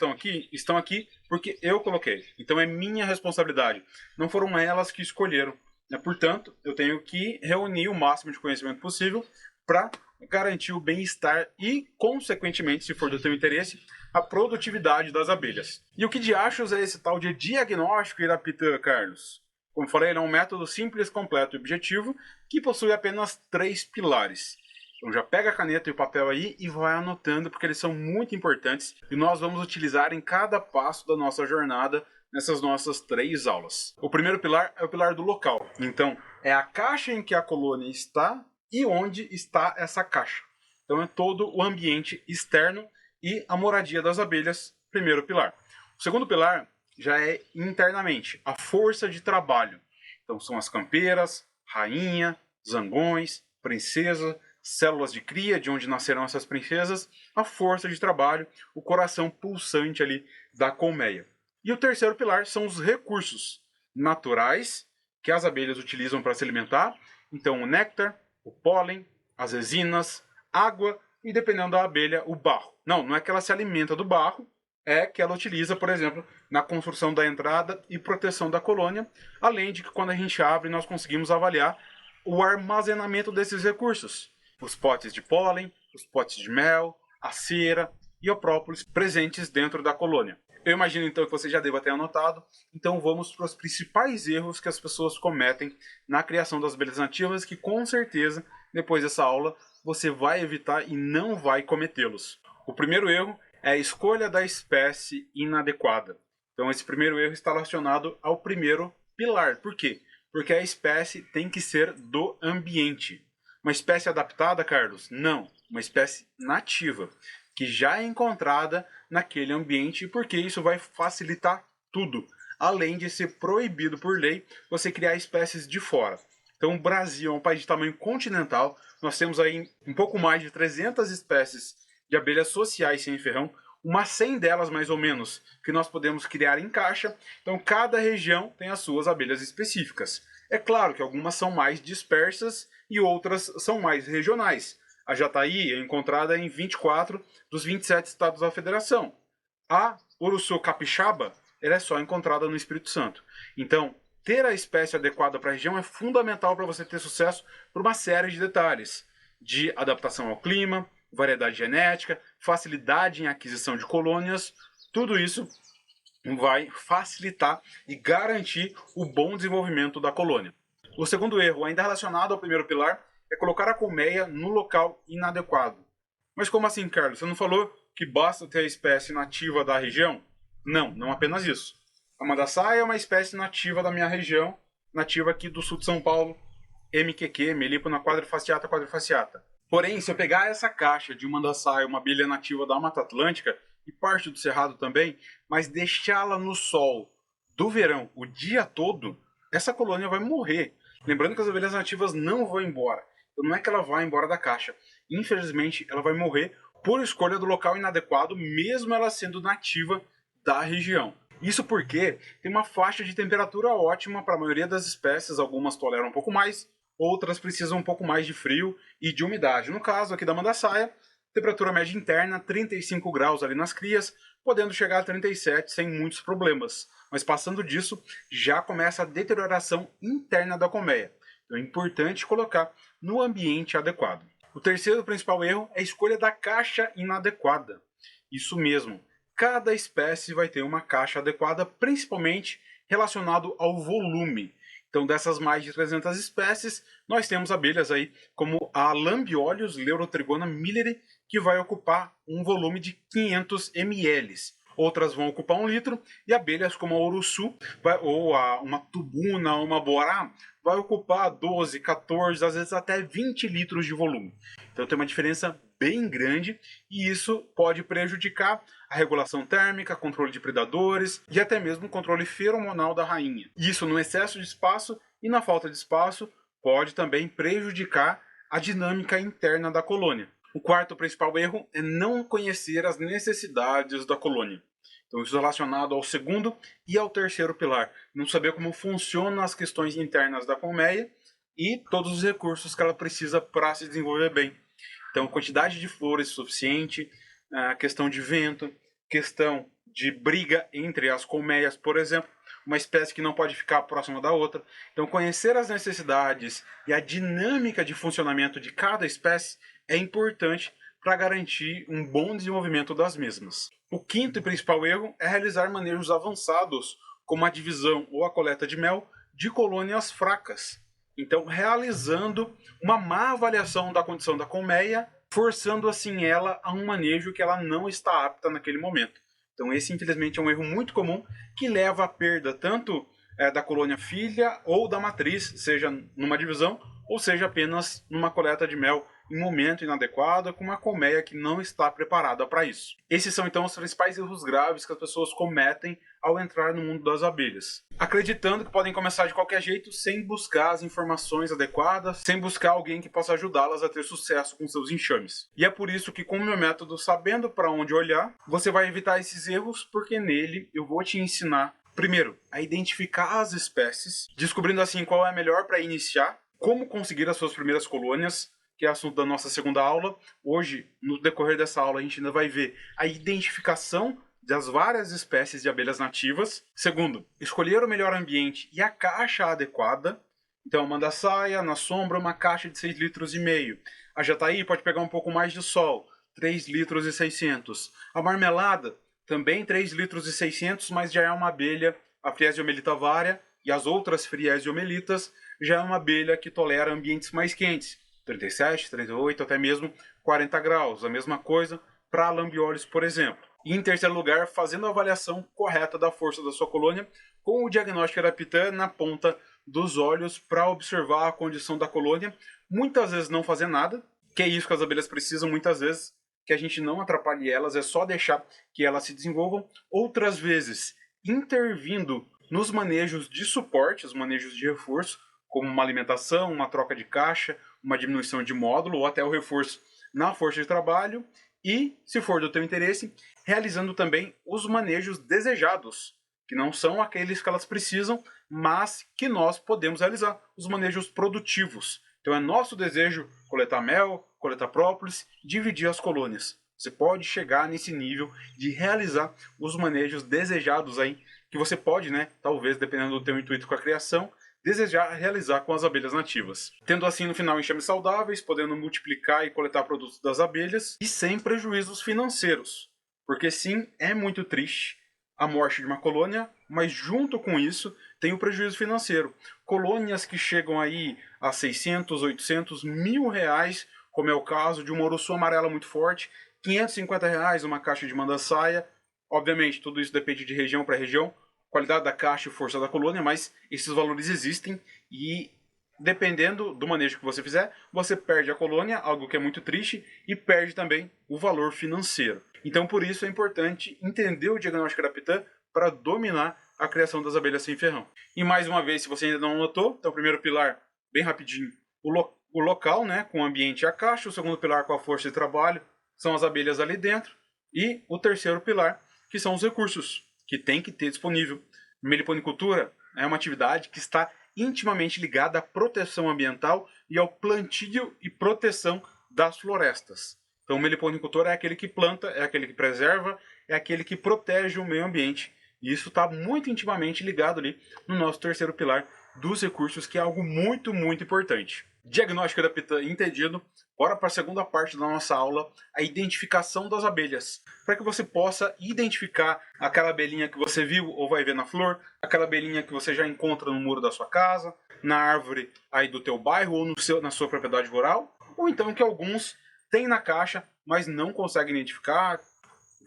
Speaker 1: estão aqui porque eu coloquei. Então é minha responsabilidade. Não foram elas que escolheram. Portanto, eu tenho que reunir o máximo de conhecimento possível para garantir o bem-estar e, consequentemente, se for do teu interesse, a produtividade das abelhas. E o que de achos é esse tal de Diagnóstico Irapitã, Carlos? Como falei, ele é um método simples, completo e objetivo que possui apenas 3 pilares. Então já pega a caneta e o papel aí e vai anotando, porque eles são muito importantes e nós vamos utilizar em cada passo da nossa jornada nessas nossas 3 aulas. O primeiro pilar é o pilar do local. Então, é a caixa em que a colônia está e onde está essa caixa. Então é todo o ambiente externo e a moradia das abelhas, primeiro pilar. O segundo pilar já é internamente, a força de trabalho. Então são as campeiras, rainha, zangões, princesa, células de cria, de onde nascerão essas princesas, a força de trabalho, o coração pulsante ali da colmeia. E o terceiro pilar são os recursos naturais que as abelhas utilizam para se alimentar. Então o néctar, o pólen, as resinas, água e, dependendo da abelha, o barro. Não é que ela se alimenta do barro, é que ela utiliza, por exemplo, na construção da entrada e proteção da colônia, além de que quando a gente abre nós conseguimos avaliar o armazenamento desses recursos. Os potes de pólen, os potes de mel, a cera e o própolis presentes dentro da colônia. Eu imagino então que você já deva ter anotado, então vamos para os principais erros que as pessoas cometem na criação das abelhas nativas, que com certeza, depois dessa aula, você vai evitar e não vai cometê-los. O primeiro erro é a escolha da espécie inadequada. Então esse primeiro erro está relacionado ao primeiro pilar. Por quê? Porque a espécie tem que ser do ambiente. Uma espécie adaptada, Carlos? Não. Uma espécie nativa, que já é encontrada naquele ambiente, porque isso vai facilitar tudo. Além de ser proibido por lei você criar espécies de fora. Então o Brasil é um país de tamanho continental. Nós temos aí um pouco mais de 300 espécies de abelhas sociais sem ferrão, umas 100 delas mais ou menos que nós podemos criar em caixa. Então cada região tem as suas abelhas específicas. É claro que algumas são mais dispersas e outras são mais regionais. A jataí é encontrada em 24 dos 27 estados da federação. A uruçu capixaba ela é só encontrada no Espírito Santo. Então, ter a espécie adequada para a região é fundamental para você ter sucesso por uma série de detalhes. De adaptação ao clima, variedade genética, facilidade em aquisição de colônias, tudo isso vai facilitar e garantir o bom desenvolvimento da colônia. O segundo erro, ainda relacionado ao primeiro pilar, é colocar a colmeia no local inadequado. Mas como assim, Carlos? Você não falou que basta ter a espécie nativa da região? Não apenas isso. A mandaçaia é uma espécie nativa da minha região, nativa aqui do sul de São Paulo, MQQ, Melipona quadrifaciata quadrifaciata. Porém, se eu pegar essa caixa de mandaçaia, uma abelha nativa da Mata Atlântica, e parte do Cerrado também, mas deixá-la no sol do verão o dia todo, essa colônia vai morrer. Lembrando que as abelhas nativas não vão embora. Então não é que ela vai embora da caixa. Infelizmente, ela vai morrer por escolha do local inadequado, mesmo ela sendo nativa da região. Isso porque tem uma faixa de temperatura ótima para a maioria das espécies, algumas toleram um pouco mais, outras precisam um pouco mais de frio e de umidade. No caso aqui da mandaçaia, temperatura média interna 35 graus ali nas crias, podendo chegar a 37 sem muitos problemas. Mas passando disso, já começa a deterioração interna da colmeia. Então é importante colocar no ambiente adequado. O terceiro principal erro é a escolha da caixa inadequada. Isso mesmo, cada espécie vai ter uma caixa adequada, principalmente relacionado ao volume. Então, dessas mais de 300 espécies, nós temos abelhas aí como a Lambiolius Leurotrigona milleri, que vai ocupar um volume de 500 ml. Outras vão ocupar 1 litro, e abelhas como a Uruçu, uma Tubuna, uma Borá, vai ocupar 12, 14, às vezes até 20 litros de volume. Então tem uma diferença bem grande, e isso pode prejudicar a regulação térmica, controle de predadores e até mesmo o controle feromonal da rainha. Isso no excesso de espaço e na falta de espaço pode também prejudicar a dinâmica interna da colônia. O quarto principal erro é não conhecer as necessidades da colônia. Então isso é relacionado ao segundo e ao terceiro pilar. Não saber como funcionam as questões internas da colmeia e todos os recursos que ela precisa para se desenvolver bem. Então, quantidade de flores suficiente, a questão de vento, questão de briga entre as colmeias, por exemplo, uma espécie que não pode ficar próxima da outra. Então, conhecer as necessidades e a dinâmica de funcionamento de cada espécie é importante para garantir um bom desenvolvimento das mesmas. O quinto e principal erro é realizar manejos avançados, como a divisão ou a coleta de mel de colônias fracas. Então, realizando uma má avaliação da condição da colmeia, forçando assim ela a um manejo que ela não está apta naquele momento. Então, esse infelizmente é um erro muito comum que leva à perda tanto da colônia filha ou da matriz, seja numa divisão ou seja apenas numa coleta de mel em momento inadequado, com uma colmeia que não está preparada para isso. Esses são então os principais erros graves que as pessoas cometem ao entrar no mundo das abelhas, acreditando que podem começar de qualquer jeito sem buscar as informações adequadas, sem buscar alguém que possa ajudá-las a ter sucesso com seus enxames. E é por isso que, com o meu método Sabendo para Onde Olhar, você vai evitar esses erros, porque nele eu vou te ensinar, primeiro, a identificar as espécies, descobrindo assim qual é a melhor para iniciar, como conseguir as suas primeiras colônias, que é assunto da nossa segunda aula. Hoje, no decorrer dessa aula, a gente ainda vai ver a identificação das várias espécies de abelhas nativas. Segundo, escolher o melhor ambiente e a caixa adequada. Então, a mandaçaia, na sombra, uma caixa de 6,5 litros. A jataí pode pegar um pouco mais de sol, 3,6 litros. A marmelada, também 3,6 litros, mas já é uma abelha, a Friesiomelitta varia, e as outras Friesiomelitas, já é uma abelha que tolera ambientes mais quentes, 37, 38, até mesmo 40 graus. A mesma coisa para a Lambiolius, por exemplo. E em terceiro lugar, fazendo a avaliação correta da força da sua colônia, com o diagnóstico Erapitan na ponta dos olhos para observar a condição da colônia. Muitas vezes não fazer nada, que é isso que as abelhas precisam muitas vezes, que a gente não atrapalhe elas, é só deixar que elas se desenvolvam. Outras vezes, intervindo nos manejos de suporte, os manejos de reforço, como uma alimentação, uma troca de caixa, uma diminuição de módulo ou até o reforço na força de trabalho e, se for do teu interesse, realizando também os manejos desejados, que não são aqueles que elas precisam, mas que nós podemos realizar, os manejos produtivos. Então é nosso desejo coletar mel, coletar própolis, dividir as colônias. Você pode chegar nesse nível de realizar os manejos desejados aí, que você pode, né, talvez, dependendo do teu intuito com a criação, desejar realizar com as abelhas nativas. Tendo assim no final enxames saudáveis, podendo multiplicar e coletar produtos das abelhas e sem prejuízos financeiros. Porque sim, é muito triste a morte de uma colônia, mas junto com isso tem o prejuízo financeiro. Colônias que chegam aí a 600, 800, R$ 1.000, como é o caso de uma Uruçu amarela muito forte, R$ 550 uma caixa de mandaçaia. Obviamente, tudo isso depende de região para região, qualidade da caixa e força da colônia, mas esses valores existem e, dependendo do manejo que você fizer, você perde a colônia, algo que é muito triste, e perde também o valor financeiro. Então, por isso é importante entender o diagnóstico Erapitan para dominar a criação das abelhas sem ferrão. E mais uma vez, se você ainda não notou, então o primeiro pilar, bem rapidinho, o local, né, com o ambiente e a caixa. O segundo pilar, com a força de trabalho, são as abelhas ali dentro. E o terceiro pilar, que são os recursos que tem que ter disponível. Meliponicultura é uma atividade que está intimamente ligada à proteção ambiental e ao plantio e proteção das florestas. Então o meliponicultor é aquele que planta, é aquele que preserva, é aquele que protege o meio ambiente. E isso está muito intimamente ligado ali no nosso terceiro pilar dos recursos, que é algo muito, muito importante. Diagnóstico da pitã entendido, bora para a segunda parte da nossa aula, a identificação das abelhas. Para que você possa identificar aquela abelhinha que você viu ou vai ver na flor, aquela abelhinha que você já encontra no muro da sua casa, na árvore aí do teu bairro ou na sua propriedade rural, ou então que alguns têm na caixa, mas não conseguem identificar,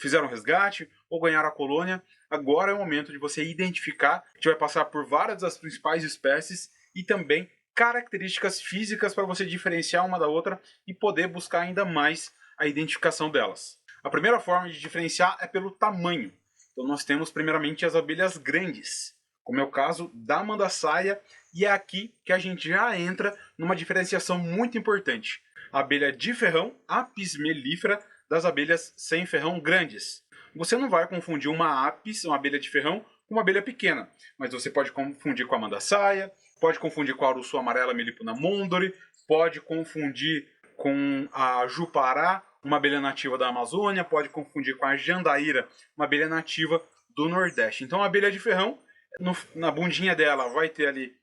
Speaker 1: fizeram resgate ou ganharam a colônia. Agora é o momento de você identificar. A gente vai passar por várias das principais espécies e também características físicas para você diferenciar uma da outra e poder buscar ainda mais a identificação delas. A primeira forma de diferenciar é pelo tamanho. Então nós temos primeiramente as abelhas grandes, como é o caso da mandaçaia, e é aqui que a gente já entra numa diferenciação muito importante. A abelha de ferrão, Apis mellifera, das abelhas sem ferrão grandes. Você não vai confundir uma apis, uma abelha de ferrão, com uma abelha pequena, mas você pode confundir com a mandaçaia, pode confundir com a urussu amarela Melipona mondori, pode confundir com a jupará, uma abelha nativa da Amazônia, pode confundir com a jandaíra, uma abelha nativa do Nordeste. Então a abelha de ferrão, na bundinha dela vai ter ali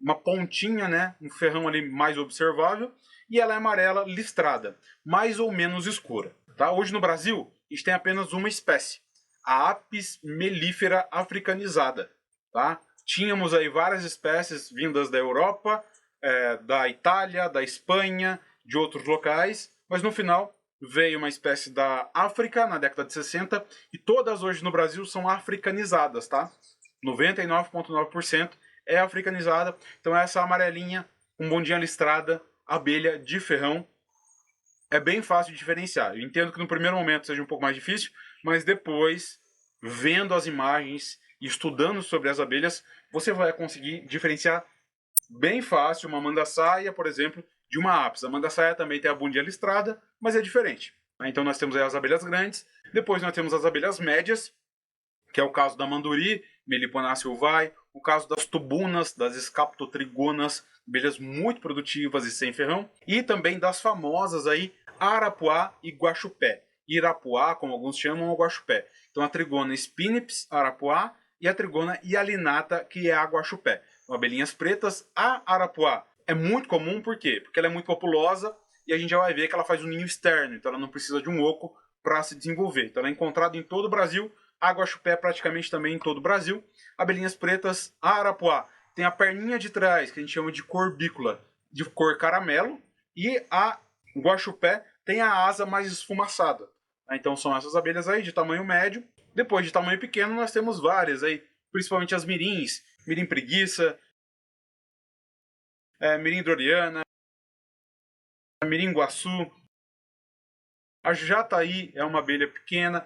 Speaker 1: uma pontinha, né, um ferrão ali mais observável, e ela é amarela listrada, mais ou menos escura. Tá? Hoje no Brasil, a gente tem apenas uma espécie, a Apis mellifera africanizada. Tá? Tínhamos aí várias espécies vindas da Europa, da Itália, da Espanha, de outros locais, mas no final veio uma espécie da África na década de 60 e todas hoje no Brasil são africanizadas, tá? 99,9% é africanizada. Então essa amarelinha, com bundinha listrada, abelha de ferrão, é bem fácil de diferenciar. Eu entendo que no primeiro momento seja um pouco mais difícil, mas depois, vendo as imagens e estudando sobre as abelhas, você vai conseguir diferenciar bem fácil uma mandaçaia, por exemplo, de uma apis. A mandaçaia também tem a bundinha listrada, mas é diferente. Então nós temos aí as abelhas grandes, depois nós temos as abelhas médias, que é o caso da manduri, Melipona sylvae, o caso das tubunas, das escaptotrigonas, abelhas muito produtivas e sem ferrão, e também das famosas aí arapuá e guaxupé. Irapuá, como alguns chamam, ou guaxupé. Então a trigona spinips, arapuá, e a trigona hialinata, que é a guaxupé. Então, abelhinhas pretas, a arapuá é muito comum, por quê? Porque ela é muito populosa e a gente já vai ver que ela faz um ninho externo, então ela não precisa de um oco para se desenvolver. Então ela é encontrada em todo o Brasil, a guaxupé praticamente também em todo o Brasil. Abelhinhas pretas, a arapuá tem a perninha de trás, que a gente chama de corbícula, de cor caramelo, e a guaxupé tem a asa mais esfumaçada. Então são essas abelhas aí de tamanho médio. Depois de tamanho pequeno nós temos várias aí, principalmente as mirins, mirim preguiça, mirim droriana, mirim guaçu. A jataí é uma abelha pequena.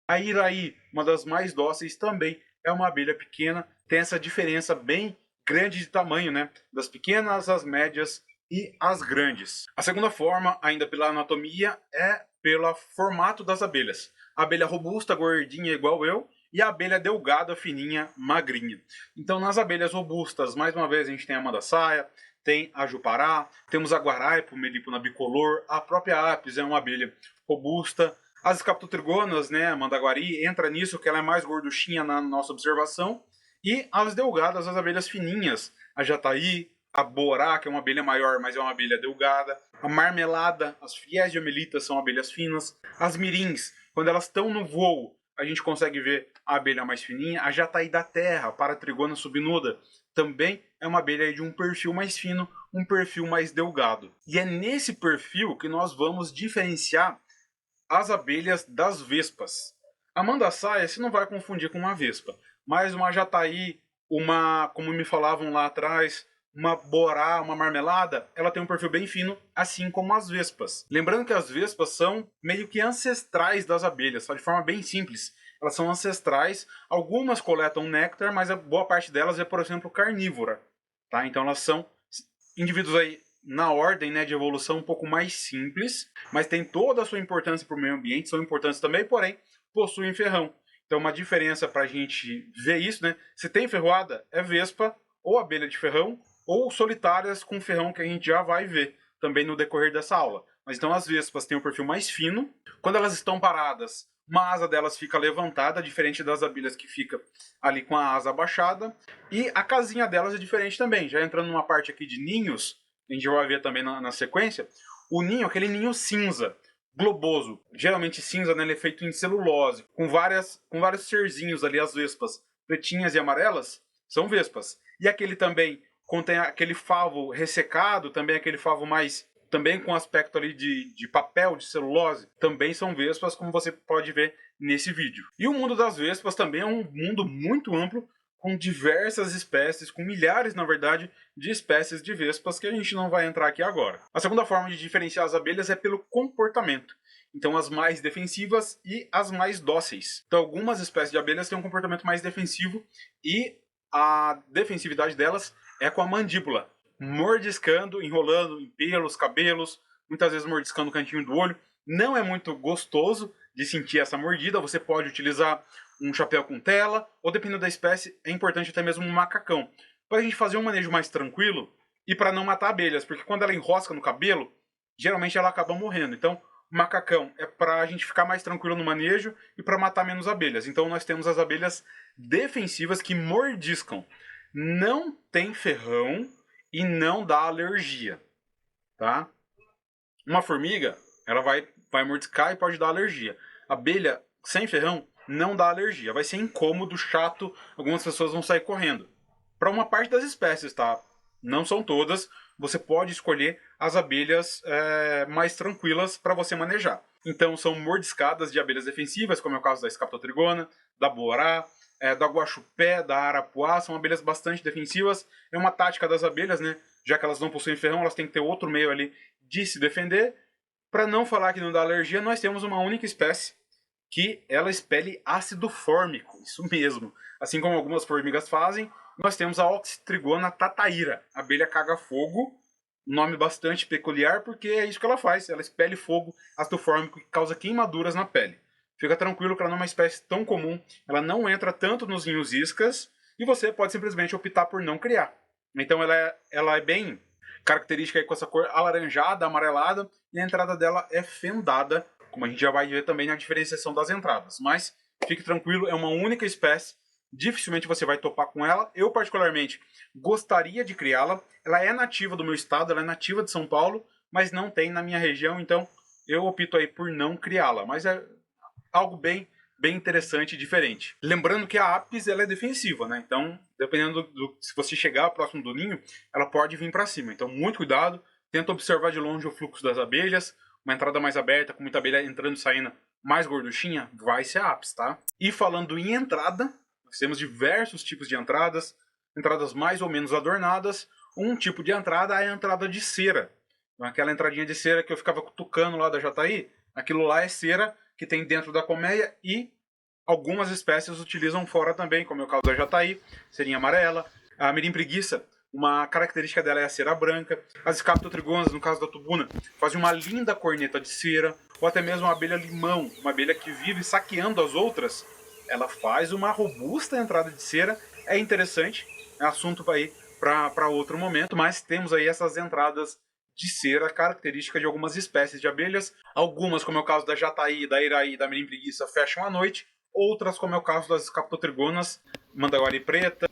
Speaker 1: A iraí, uma das mais dóceis, também é uma abelha pequena. Tem essa diferença bem grande de tamanho, né? Das pequenas, as médias e as grandes. A segunda forma, ainda pela anatomia, é pelo formato das abelhas. A abelha robusta, gordinha igual eu, e a abelha delgada, fininha, magrinha. Então nas abelhas robustas, mais uma vez a gente tem a mandaçaia, tem a jupará, temos a guaraipo, Melipona bicolor, a própria apis é uma abelha robusta. As escaptotrigonas, né, a mandaguari, entra nisso, que ela é mais gorduchinha na nossa observação. E as delgadas, as abelhas fininhas, a jataí, a borá, que é uma abelha maior, mas é uma abelha delgada. A marmelada, as fiéis de omelitas são abelhas finas. As mirins, quando elas estão no voo, a gente consegue ver a abelha mais fininha. A jataí da terra, paratrigona subnuda, também é uma abelha de um perfil mais fino, um perfil mais delgado. E é nesse perfil que nós vamos diferenciar as abelhas das vespas. A mandaçaia você não vai confundir com uma vespa, mas uma jataí, como me falavam lá atrás, uma borá, uma marmelada, ela tem um perfil bem fino, assim como as vespas. Lembrando que as vespas são meio que ancestrais das abelhas, de forma bem simples. Elas são ancestrais, algumas coletam néctar, mas a boa parte delas é, por exemplo, carnívora. Tá? Então elas são indivíduos aí na ordem, né, de evolução um pouco mais simples, mas tem toda a sua importância para o meio ambiente, são importantes também, porém possuem ferrão. Então uma diferença para a gente ver isso, né? Se tem ferroada, é vespa ou abelha de ferrão, ou solitárias com ferrão, que a gente já vai ver também no decorrer dessa aula. Mas então as vespas têm um perfil mais fino. Quando elas estão paradas, uma asa delas fica levantada, diferente das abelhas que fica ali com a asa abaixada. E a casinha delas é diferente também. Já entrando numa parte aqui de ninhos, a gente vai ver também na sequência, o ninho, aquele ninho cinza, globoso, geralmente cinza, né, ele é feito em celulose, com vários serzinhos ali, as vespas pretinhas e amarelas, são vespas. E aquele também contém aquele favo ressecado, também aquele favo mais, também com aspecto ali de papel, de celulose, também são vespas, como você pode ver nesse vídeo. E o mundo das vespas também é um mundo muito amplo, com diversas espécies, com milhares, na verdade, de espécies de vespas que a gente não vai entrar aqui agora. A segunda forma de diferenciar as abelhas é pelo comportamento. Então, as mais defensivas e as mais dóceis. Então, algumas espécies de abelhas têm um comportamento mais defensivo e a defensividade delas é com a mandíbula, mordiscando, enrolando em pelos, cabelos, muitas vezes mordiscando o cantinho do olho. Não é muito gostoso de sentir essa mordida. Você pode utilizar um chapéu com tela, ou dependendo da espécie, é importante até mesmo um macacão, para a gente fazer um manejo mais tranquilo e para não matar abelhas, porque quando ela enrosca no cabelo, geralmente ela acaba morrendo. Então, o macacão é para a gente ficar mais tranquilo no manejo e para matar menos abelhas. Então, nós temos as abelhas defensivas que mordiscam. Não tem ferrão e não dá alergia, tá? Uma formiga, ela vai mordiscar e pode dar alergia. Abelha sem ferrão não dá alergia. Vai ser incômodo, chato, algumas pessoas vão sair correndo. Para uma parte das espécies, tá? Não são todas. Você pode escolher as abelhas mais tranquilas para você manejar. Então são mordiscadas de abelhas defensivas, como é o caso da Escaptotrigona, da Borá, da Guaxupé, da Arapuá. São abelhas bastante defensivas. É uma tática das abelhas, né? Já que elas não possuem ferrão, elas têm que ter outro meio ali de se defender. Para não falar que não dá alergia, nós temos uma única espécie que ela expele ácido fórmico, isso mesmo. Assim como algumas formigas fazem, nós temos a Oxytrigona tataíra, abelha caga-fogo, nome bastante peculiar porque é isso que ela faz, ela expele fogo, ácido fórmico que causa queimaduras na pele. Fica tranquilo que ela não é uma espécie tão comum, ela não entra tanto nos ninhos iscas e você pode simplesmente optar por não criar. Então ela é bem característica aí com essa cor alaranjada, amarelada, e a entrada dela é fendada, como a gente já vai ver também na diferenciação das entradas. Mas fique tranquilo, é uma única espécie, dificilmente você vai topar com ela. Eu, particularmente, gostaria de criá-la. Ela é nativa do meu estado, ela é nativa de São Paulo, mas não tem na minha região, então eu opto aí por não criá-la. Mas é algo bem interessante e diferente. Lembrando que a apis ela é defensiva, né? Então, dependendo se você chegar próximo do ninho, ela pode vir para cima. Então, muito cuidado, tenta observar de longe o fluxo das abelhas. Uma entrada mais aberta, com muita abelha entrando e saindo mais gorduchinha, vai ser a apis, tá? E falando em entrada, nós temos diversos tipos de entradas mais ou menos adornadas. Um tipo de entrada é a entrada de cera. Então, aquela entradinha de cera que eu ficava cutucando lá da Jataí, aquilo lá é cera que tem dentro da colmeia e algumas espécies utilizam fora também, como é o caso da Jataí, cerinha amarela. A mirim preguiça, uma característica dela é a cera branca. As Escaptotrigonas, no caso da tubuna, fazem uma linda corneta de cera. Ou até mesmo a abelha limão, uma abelha que vive saqueando as outras, ela faz uma robusta entrada de cera. É interessante, é assunto para outro momento, mas temos aí essas entradas de cera característica de algumas espécies de abelhas. Algumas, como é o caso da Jataí, da Iraí, da mirim preguiça, fecham à noite. Outras, como é o caso das Escaptotrigonas, mandaguari preta,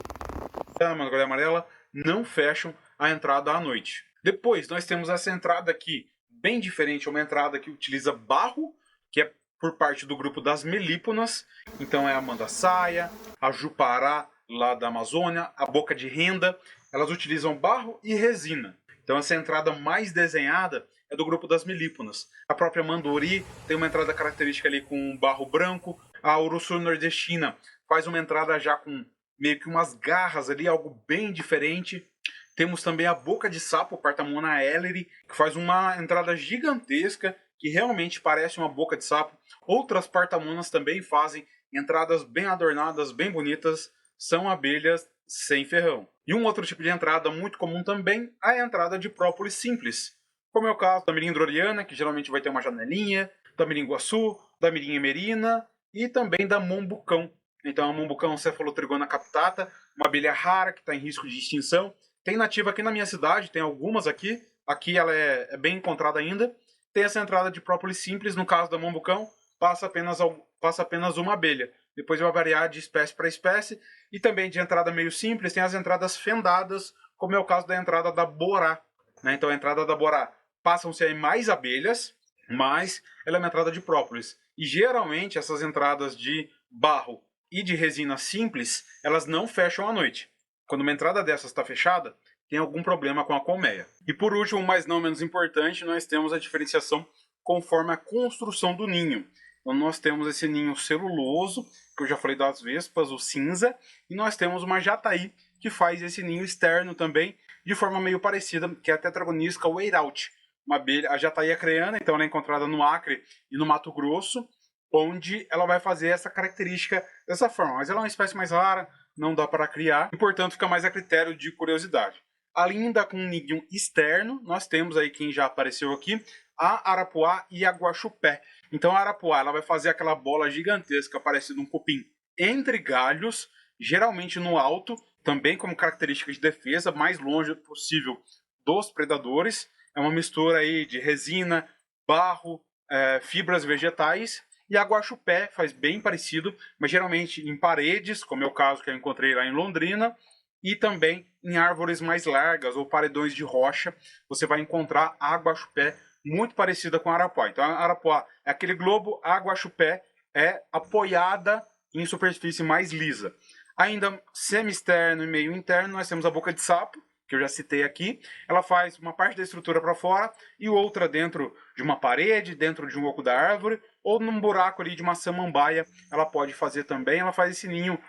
Speaker 1: mandaguari amarela, não fecham a entrada à noite. Depois, nós temos essa entrada aqui, bem diferente, é uma entrada que utiliza barro, que é por parte do grupo das melíponas. Então é a mandaçaia, a jupará, lá da Amazônia, a boca de renda. Elas utilizam barro e resina. Então essa entrada mais desenhada é do grupo das melíponas. A própria mandori tem uma entrada característica ali com barro branco. A uruçu nordestina faz uma entrada já com meio que umas garras ali, algo bem diferente. Temos também a boca de sapo, Partamona elleri, que faz uma entrada gigantesca, que realmente parece uma boca de sapo. Outras partamonas também fazem entradas bem adornadas, bem bonitas. São abelhas sem ferrão. E um outro tipo de entrada muito comum também é a entrada de própolis simples, como é o caso da mirim droriana, que geralmente vai ter uma janelinha, da mirim guaçu, da mirim emerina e também da mombucão. Então a mombucão cefalotrigona captata, uma abelha rara que está em risco de extinção. Tem nativa aqui na minha cidade, tem algumas aqui. Aqui ela é bem encontrada ainda. tem essa entrada de própolis simples. No caso da mambucão, passa apenas uma abelha. Depois vai variar de espécie para espécie. E também de entrada meio simples, tem as entradas fendadas, como é o caso da entrada da borá. Né? Então a entrada da borá, passam-se aí mais abelhas, mas ela é uma entrada de própolis. E geralmente essas entradas de barro e de resina simples, elas não fecham à noite. Quando uma entrada dessas está fechada, tem algum problema com a colmeia. E por último, mas não menos importante, nós temos a diferenciação conforme a construção do ninho. Então nós temos esse ninho celuloso, que eu já falei das vespas, o cinza, e nós temos uma jataí, que faz esse ninho externo também, de forma meio parecida, que é a Tetragonisca weiraut. Uma abelha, a jataí acreana, então ela é encontrada no Acre e no Mato Grosso, onde ela vai fazer essa característica dessa forma. Mas ela é uma espécie mais rara, não dá para criar, e portanto fica mais a critério de curiosidade. Ainda com um ninho externo, nós temos aí quem já apareceu aqui, a arapuá e a guaxupé. Então a arapuá ela vai fazer aquela bola gigantesca, parecida um cupim, entre galhos, geralmente no alto, também como característica de defesa, mais longe possível dos predadores. É uma mistura aí de resina, barro, fibras vegetais. E a guaxupé faz bem parecido, mas geralmente em paredes, como é o caso que eu encontrei lá em Londrina, e também em árvores mais largas ou paredões de rocha, você vai encontrar a guaxupé muito parecida com a arapuá. Então a arapuá é aquele globo, a guaxupé é apoiada em superfície mais lisa. Ainda semi-externo e meio interno, nós temos a boca de sapo, que eu já citei aqui. Ela faz uma parte da estrutura para fora e outra dentro de uma parede, dentro de um oco da árvore, ou num buraco ali de uma samambaia, ela pode fazer também. Ela faz esse ninho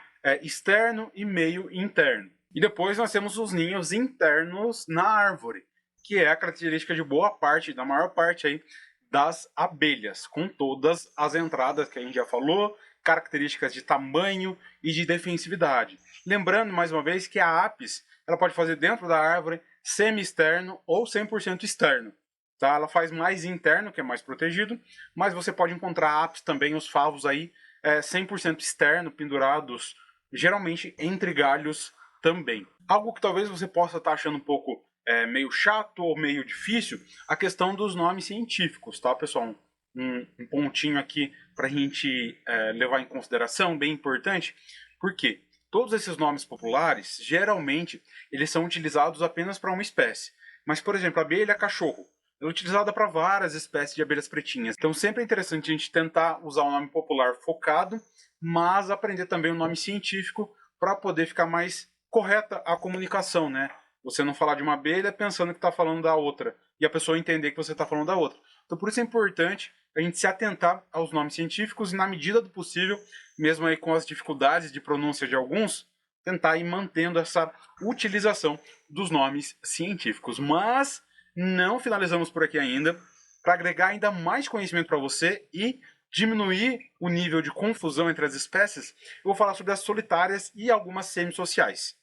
Speaker 1: externo e meio interno. E depois nós temos os ninhos internos na árvore, que é a característica de boa parte, da maior parte aí, das abelhas, com todas as entradas que a gente já falou, características de tamanho e de defensividade. Lembrando, mais uma vez, que a apis ela pode fazer dentro da árvore, semi-externo ou 100% externo. Tá? Ela faz mais interno, que é mais protegido, mas você pode encontrar apis também, os favos aí, 100% externo, pendurados, geralmente entre galhos também. Algo que talvez você possa estar achando um pouco meio chato ou meio difícil, a questão dos nomes científicos, tá, pessoal? Um pontinho aqui para a gente levar em consideração, bem importante, porque todos esses nomes populares, geralmente, eles são utilizados apenas para uma espécie. Mas, por exemplo, a abelha cachorro é utilizada para várias espécies de abelhas pretinhas. Então, sempre é interessante a gente tentar usar o nome popular focado, mas aprender também o nome científico para poder ficar mais correta a comunicação, né? Você não falar de uma abelha pensando que está falando da outra, e a pessoa entender que você está falando da outra. Então, por isso é importante a gente se atentar aos nomes científicos e, na medida do possível, mesmo aí com as dificuldades de pronúncia de alguns, tentar ir mantendo essa utilização dos nomes científicos. Mas não finalizamos por aqui ainda. Para agregar ainda mais conhecimento para você e diminuir o nível de confusão entre as espécies, eu vou falar sobre as solitárias e algumas semissociais.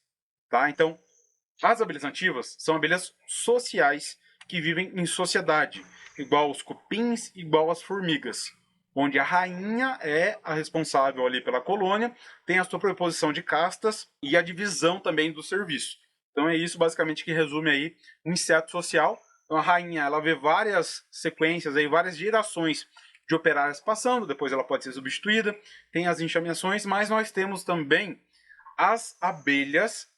Speaker 1: Tá? Então, as abelhas nativas são abelhas sociais que vivem em sociedade, igual os cupins, igual as formigas, onde a rainha é a responsável ali pela colônia, tem a sobreposição de castas e a divisão também do serviço. Então é isso basicamente que resume aí um inseto social. Então a rainha ela vê várias sequências, aí, várias gerações de operárias passando, depois ela pode ser substituída, tem as enxameações, mas nós temos também as abelhas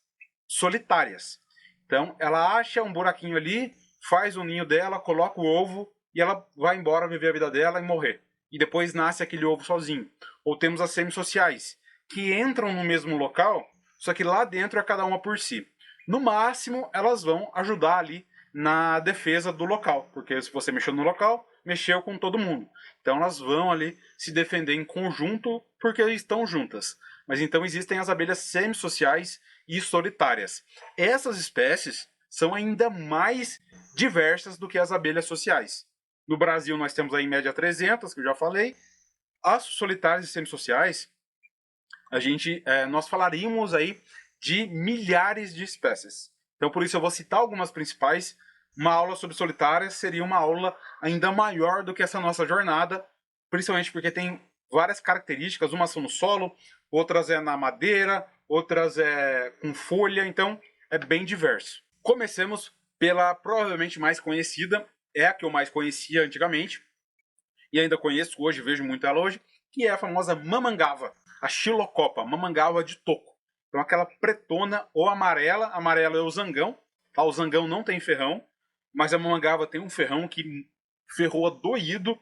Speaker 1: solitárias. Então ela acha um buraquinho ali, faz o ninho dela, coloca o ovo e ela vai embora viver a vida dela e morrer. E depois nasce aquele ovo sozinho. Ou temos as semissociais, que entram no mesmo local, só que lá dentro é cada uma por si. No máximo, elas vão ajudar ali na defesa do local, porque se você mexeu no local, mexeu com todo mundo. Então elas vão ali se defender em conjunto porque estão juntas. Mas então existem as abelhas semissociais e solitárias. Essas espécies são ainda mais diversas do que as abelhas sociais. No Brasil nós temos aí em média 300, que eu já falei. As solitárias e semissociais, nós falaríamos aí de milhares de espécies. Então por isso eu vou citar algumas principais. Uma aula sobre solitárias seria uma aula ainda maior do que essa nossa jornada, principalmente porque tem várias características, umas são no solo, outras é na madeira, outras é com folha, então é bem diverso. Comecemos pela provavelmente mais conhecida, é a que eu mais conhecia antigamente, e ainda conheço hoje, vejo muito ela hoje, que é a famosa mamangava, a xilocopa, mamangava de toco. Então aquela pretona ou amarela, amarela é o zangão, tá? O zangão não tem ferrão, mas a mamangava tem um ferrão que ferroa doído.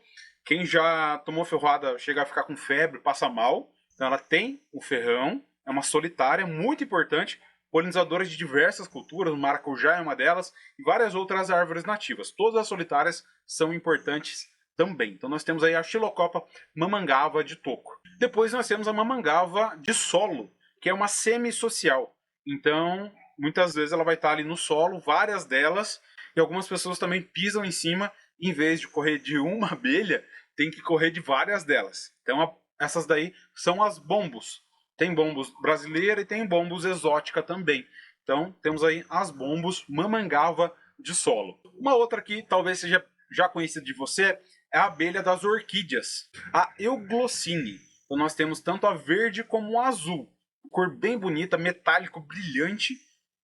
Speaker 1: Quem já tomou ferroada chega a ficar com febre, passa mal. Então ela tem o ferrão, é uma solitária, muito importante, polinizadora de diversas culturas, o maracujá é uma delas, e várias outras árvores nativas. Todas as solitárias são importantes também. Então nós temos aí a xilocopa mamangava de toco. Depois nós temos a mamangava de solo, que é uma semissocial. Então, muitas vezes ela vai estar ali no solo, várias delas, e algumas pessoas também pisam em cima, em vez de correr de uma abelha, tem que correr de várias delas. Então, essas daí são as bombos. Tem bombos brasileira e tem bombos exótica também. Então, temos aí as bombos mamangava de solo. Uma outra que talvez seja já conhecida de você é a abelha das orquídeas, a Euglossine. Então, nós temos tanto a verde como a azul. Cor bem bonita, metálico, brilhante,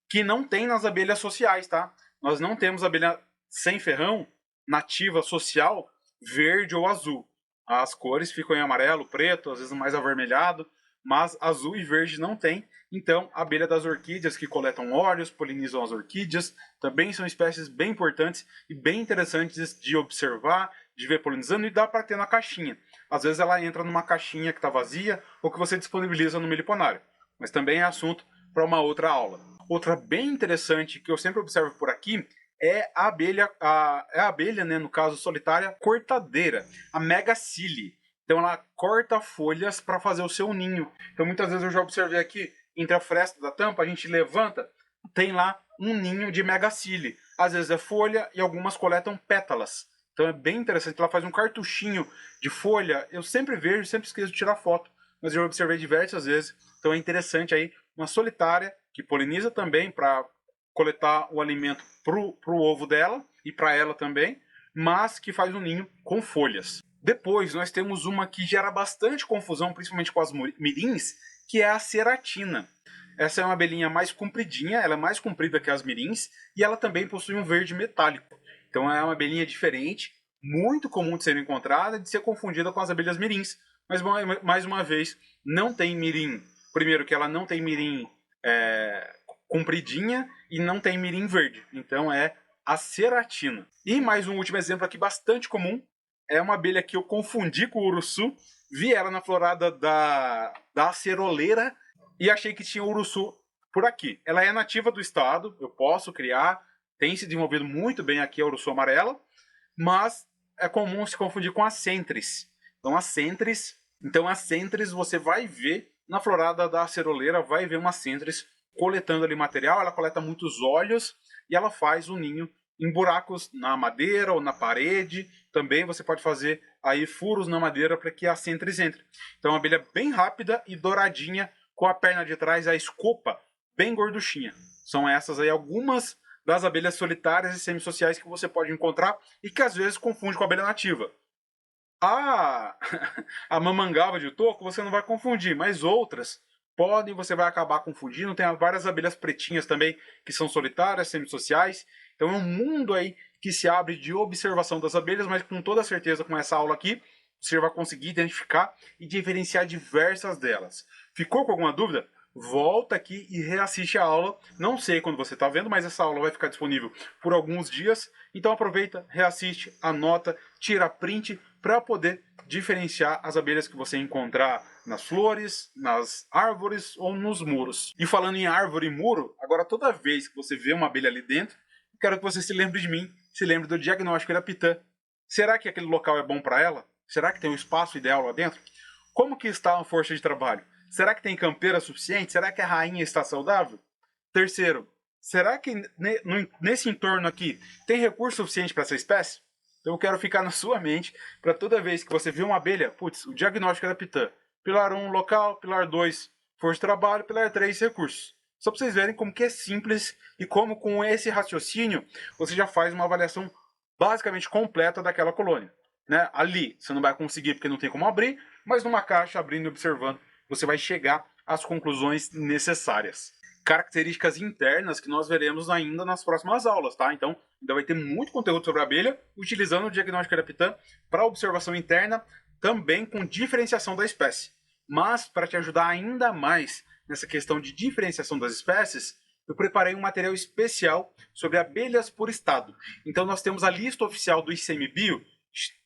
Speaker 1: que não tem nas abelhas sociais, tá? Nós não temos abelha sem ferrão, nativa, social, verde ou azul. As cores ficam em amarelo, preto, às vezes mais avermelhado, mas azul e verde não tem. Então, a abelha das orquídeas, que coletam óleos, polinizam as orquídeas, também são espécies bem importantes e bem interessantes de observar, de ver polinizando, e dá para ter na caixinha. Às vezes ela entra numa caixinha que está vazia ou que você disponibiliza no meliponário. Mas também é assunto para uma outra aula. Outra bem interessante que eu sempre observo por aqui é a abelha, né, no caso solitária, cortadeira, a Megacile. Então ela corta folhas para fazer o seu ninho. Então muitas vezes eu já observei aqui, entre a fresta da tampa, a gente levanta, tem lá um ninho de Megacile. Às vezes é folha e algumas coletam pétalas. Então é bem interessante, ela faz um cartuchinho de folha. Eu sempre vejo, sempre esqueço de tirar foto, mas eu observei diversas vezes. Então é interessante aí, uma solitária que poliniza também para coletar o alimento pro ovo dela e para ela também, mas que faz um ninho com folhas. Depois nós temos uma que gera bastante confusão, principalmente com as mirins, que é a ceratina. Essa é uma abelhinha mais compridinha, ela é mais comprida que as mirins, e ela também possui um verde metálico. Então é uma abelhinha diferente, muito comum de ser encontrada e de ser confundida com as abelhas mirins. Mas, mais uma vez, não tem mirim. Primeiro que ela não tem mirim compridinha e não tem mirim verde. Então é a ceratina. E mais um último exemplo aqui bastante comum. É uma abelha que eu confundi com o uruçu. Vi ela na florada da aceroleira e achei que tinha uruçu por aqui. Ela é nativa do estado, eu posso criar. Tem se desenvolvido muito bem aqui a uruçu amarela. Mas é comum se confundir com a centris. Então a centris você vai ver na florada da aceroleira, vai ver uma centris coletando ali material. Ela coleta muitos óleos e ela faz o ninho em buracos na madeira ou na parede. Também você pode fazer aí furos na madeira para que a centris entre. Então é uma abelha bem rápida e douradinha, com a perna de trás, a escopa bem gorduchinha. São essas aí algumas das abelhas solitárias e semissociais que você pode encontrar e que às vezes confunde com a abelha nativa. A mamangava de toco você não vai confundir, mas outras podem, você vai acabar confundindo. Tem várias abelhas pretinhas também que são solitárias, semissociais. Então é um mundo aí que se abre de observação das abelhas, mas com toda certeza com essa aula aqui você vai conseguir identificar e diferenciar diversas delas. Ficou com alguma dúvida? Volta aqui e reassiste a aula. Não sei quando você está vendo, mas essa aula vai ficar disponível por alguns dias. Então aproveita, reassiste, anota, tira print para poder diferenciar as abelhas que você encontrar nas flores, nas árvores ou nos muros. E falando em árvore e muro, agora toda vez que você vê uma abelha ali dentro, eu quero que você se lembre de mim, se lembre do diagnóstico Irapitã. Será que aquele local é bom para ela? Será que tem um espaço ideal lá dentro? Como que está a força de trabalho? Será que tem campeira suficiente? Será que a rainha está saudável? Terceiro, será que nesse entorno aqui tem recurso suficiente para essa espécie? Então eu quero ficar na sua mente para toda vez que você vê uma abelha, putz, o diagnóstico da Pitã. Pilar 1, local. Pilar 2, força de trabalho. Pilar 3, recursos. Só para vocês verem como que é simples e como com esse raciocínio você já faz uma avaliação basicamente completa daquela colônia. Né? Ali você não vai conseguir porque não tem como abrir, mas numa caixa, abrindo e observando, você vai chegar às conclusões necessárias. Características internas que nós veremos ainda nas próximas aulas, tá? Então, Ainda vai ter muito conteúdo sobre a abelha, utilizando o diagnóstico Irapitã para observação interna, também com diferenciação da espécie. Mas, para te ajudar ainda mais nessa questão de diferenciação das espécies, eu preparei um material especial sobre abelhas por estado. Então, nós temos a lista oficial do ICMBio,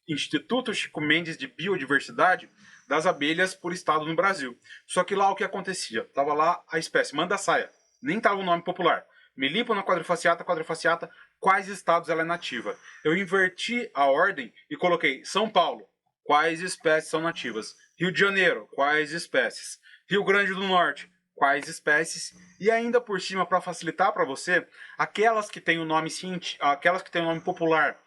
Speaker 1: Instituto Chico Mendes de Biodiversidade, das abelhas por estado no Brasil. Só que lá o que acontecia? Tava lá a espécie Mandaçaia, nem tava o nome popular. Melípona quadrifaciata, quais estados ela é nativa. Eu inverti a ordem e coloquei São Paulo, quais espécies são nativas. Rio de Janeiro, quais espécies. Rio Grande do Norte, quais espécies. E ainda por cima, para facilitar para você, aquelas que têm o nome popular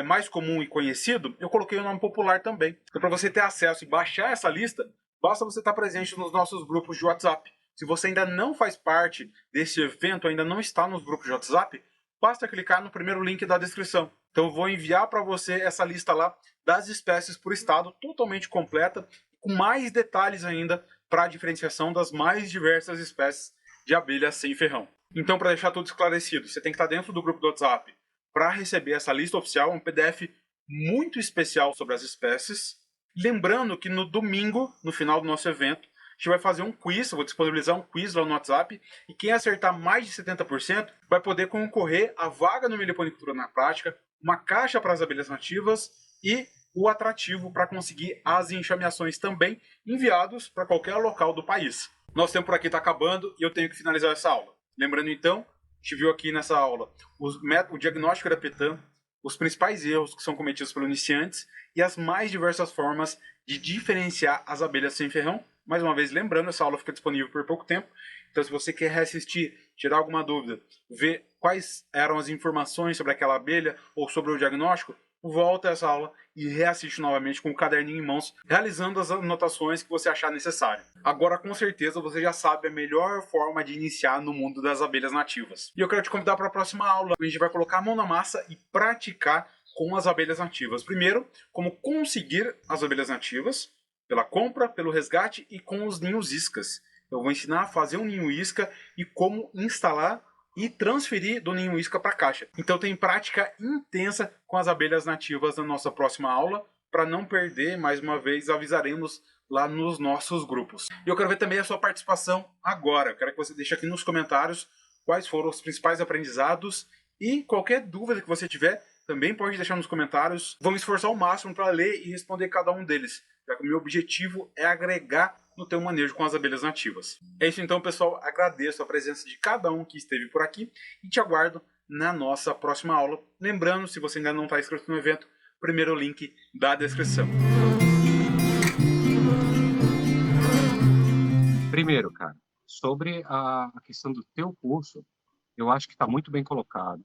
Speaker 1: mais comum e conhecido, eu coloquei o nome popular também. Então, para você ter acesso e baixar essa lista, basta você estar presente nos nossos grupos de WhatsApp. Se você ainda não faz parte desse evento, ainda não está nos grupos de WhatsApp, basta clicar no primeiro link da descrição. Então eu vou enviar para você essa lista lá das espécies por estado, totalmente completa, com mais detalhes ainda para a diferenciação das mais diversas espécies de abelhas sem ferrão. Então, para deixar tudo esclarecido, você tem que estar dentro do grupo do WhatsApp para receber essa lista oficial, um PDF muito especial sobre as espécies. Lembrando que no domingo, no final do nosso evento, a gente vai fazer um quiz, eu vou disponibilizar um quiz lá no WhatsApp, e quem acertar mais de 70% vai poder concorrer à vaga no Meliponicultura na Prática, uma caixa para as abelhas nativas e o atrativo para conseguir as enxameações também enviados para qualquer local do país. Nosso tempo por aqui está acabando e eu tenho que finalizar essa aula. Lembrando então, a gente viu aqui nessa aula o diagnóstico Irapitã, os principais erros que são cometidos pelos iniciantes e as mais diversas formas de diferenciar as abelhas sem ferrão. Mais uma vez, lembrando, essa aula fica disponível por pouco tempo. Então, se você quer reassistir, tirar alguma dúvida, ver quais eram as informações sobre aquela abelha ou sobre o diagnóstico, volta a essa aula e reassiste novamente com o caderninho em mãos, realizando as anotações que você achar necessário. Agora, com certeza, você já sabe a melhor forma de iniciar no mundo das abelhas nativas. E eu quero te convidar para a próxima aula, onde a gente vai colocar a mão na massa e praticar com as abelhas nativas. Primeiro, como conseguir as abelhas nativas, pela compra, pelo resgate e com os ninhos iscas. Eu vou ensinar a fazer um ninho isca e como instalar e transferir do ninho isca para a caixa. Então tem prática intensa com as abelhas nativas na nossa próxima aula. Para não perder, mais uma vez, avisaremos lá nos nossos grupos. E eu quero ver também a sua participação agora. Eu quero que você deixe aqui nos comentários quais foram os principais aprendizados e qualquer dúvida que você tiver, também pode deixar nos comentários. Vou me esforçar ao máximo para ler e responder cada um deles, já que o meu objetivo é agregar no teu manejo com as abelhas nativas. É isso então, pessoal. Agradeço a presença de cada um que esteve por aqui e te aguardo na nossa próxima aula. Lembrando, se você ainda não está inscrito no evento, primeiro link da descrição.
Speaker 4: Primeiro, cara, sobre a questão do teu curso, eu acho que está muito bem colocado.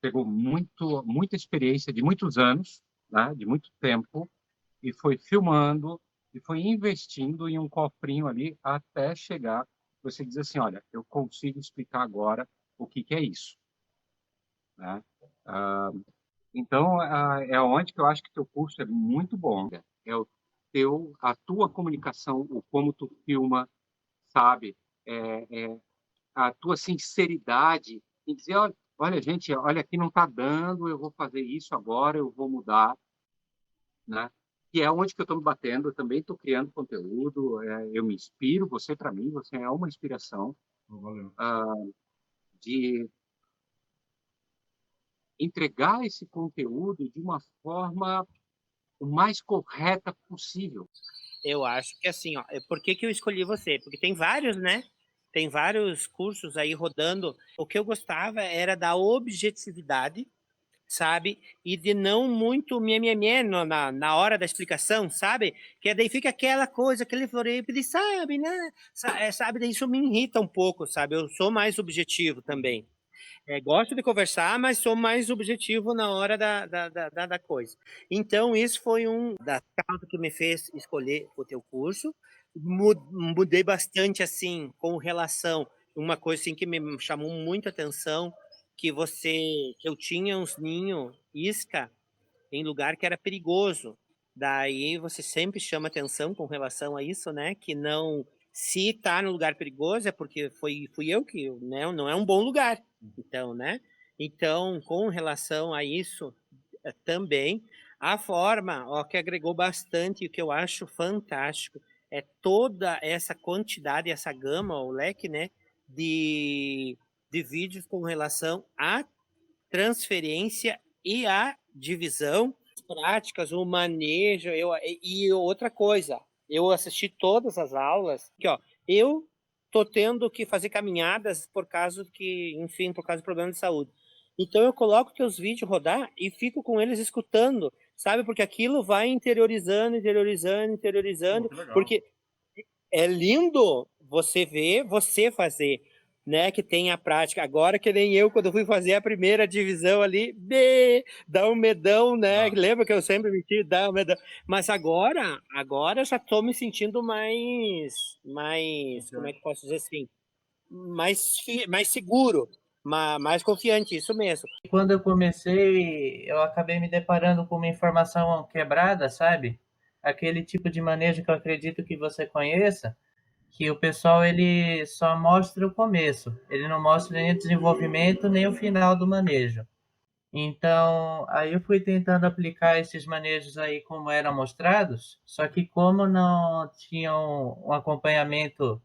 Speaker 4: Pegou muita experiência de muitos anos, né, de muito tempo, e foi filmando, e foi investindo em um cofrinho ali até chegar, você diz assim, olha, eu consigo explicar agora o que é isso. Né? Então, é onde que eu acho que teu curso é muito bom. É a tua comunicação, o como tu filma, sabe? A tua sinceridade em dizer, olha, gente, olha, aqui não está dando, eu vou fazer isso agora, eu vou mudar, né? Que é onde que eu estou me batendo, eu também estou criando conteúdo, eu me inspiro, você, para mim, você é uma inspiração.
Speaker 1: Valeu.
Speaker 4: De entregar esse conteúdo de uma forma o mais correta possível.
Speaker 5: Eu acho que assim, ó, por que eu escolhi você? Porque tem vários, né? Tem vários cursos aí rodando. O que eu gostava era da objetividade, sabe? E de não muito mie na hora da explicação, sabe? Que daí fica aquela coisa, aquele floreio, sabe, né? Sabe, daí isso me irrita um pouco, sabe? Eu sou mais objetivo também. Gosto de conversar, mas sou mais objetivo na hora da coisa. Então, isso foi um das causas que me fez escolher o teu curso. Mudei bastante, assim, com relação uma coisa assim, que me chamou muita atenção, que eu tinha uns ninhos isca em lugar que era perigoso. Daí você sempre chama atenção com relação a isso, né? Que não, se tá no lugar perigoso é porque fui eu que, né? Não é um bom lugar. Então, né? Então, com relação a isso, também, a forma, ó, que agregou bastante, e o que eu acho fantástico, é toda essa quantidade, essa gama, o leque, né, de, de vídeos com relação à transferência e à divisão, práticas, o manejo, e outra coisa, eu assisti todas as aulas, que ó, eu tô tendo que fazer caminhadas por causa que, enfim, por causa de problema de saúde. Então eu coloco teus vídeos rodar e fico com eles escutando, sabe? Porque aquilo vai interiorizando, interiorizando,
Speaker 1: Pô,
Speaker 5: interiorizando,
Speaker 1: que legal.
Speaker 5: porque é lindo você ver você fazer, né? Que tem a prática. Agora, que nem eu, quando eu fui fazer a primeira divisão ali, dá um medão, né?
Speaker 1: Ah,
Speaker 5: Lembra que eu sempre me tive, dá um medão. Mas agora eu já tô me sentindo como é
Speaker 1: confiante.
Speaker 5: que posso dizer assim? Mais seguro, mais confiante, isso mesmo.
Speaker 6: Quando eu comecei, eu acabei me deparando com uma informação quebrada, sabe? Aquele tipo de manejo que eu acredito que você conheça, que o pessoal ele só mostra o começo, ele não mostra nem o desenvolvimento nem o final do manejo. Então, aí eu fui tentando aplicar esses manejos aí como eram mostrados, só que como não tinham um acompanhamento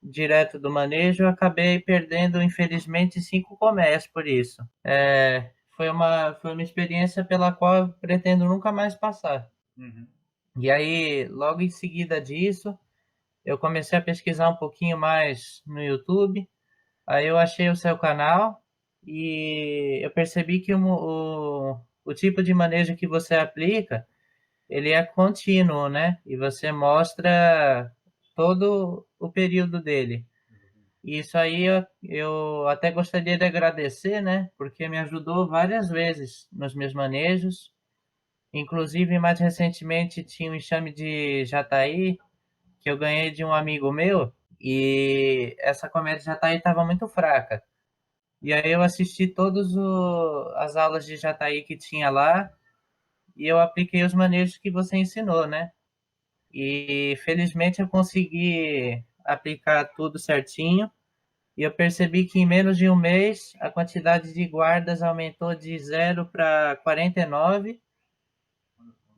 Speaker 6: direto do manejo, eu acabei perdendo, infelizmente, 5 colmeias por isso. Foi uma experiência pela qual eu pretendo nunca mais passar.
Speaker 1: Uhum.
Speaker 6: E aí, logo em seguida disso, eu comecei a pesquisar um pouquinho mais no YouTube. Aí eu achei o seu canal e eu percebi que o tipo de manejo que você aplica, ele é contínuo, né? E você mostra todo o período dele. Isso aí eu até gostaria de agradecer, né? Porque me ajudou várias vezes nos meus manejos. Inclusive, mais recentemente, tinha um enxame de jataí que eu ganhei de um amigo meu. E essa colmeia de jataí estava muito fraca. E aí eu assisti todas as aulas de jataí que tinha lá e eu apliquei os manejos que você ensinou, né? E felizmente eu consegui aplicar tudo certinho. E eu percebi que em menos de um mês a quantidade de guardas aumentou de 0 para 49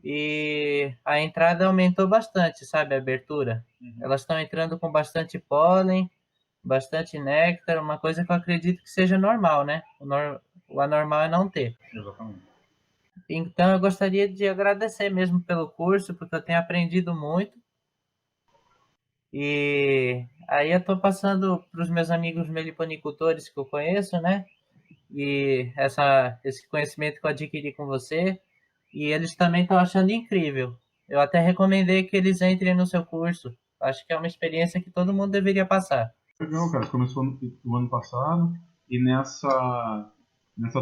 Speaker 6: e a entrada aumentou bastante, sabe, a abertura.
Speaker 1: Uhum.
Speaker 6: Elas estão entrando com bastante pólen, bastante néctar, uma coisa que eu acredito que seja normal, né? O anormal é não ter.
Speaker 1: Exatamente.
Speaker 6: Então eu gostaria de agradecer mesmo pelo curso, porque eu tenho aprendido muito. E aí eu estou passando para os meus amigos meliponicultores que eu conheço, né? E esse conhecimento que eu adquiri com você, e eles também estão achando incrível. Eu até recomendei que eles entrem no seu curso. Acho que é uma experiência que todo mundo deveria passar.
Speaker 1: Legal, cara. Começou no ano passado e nessa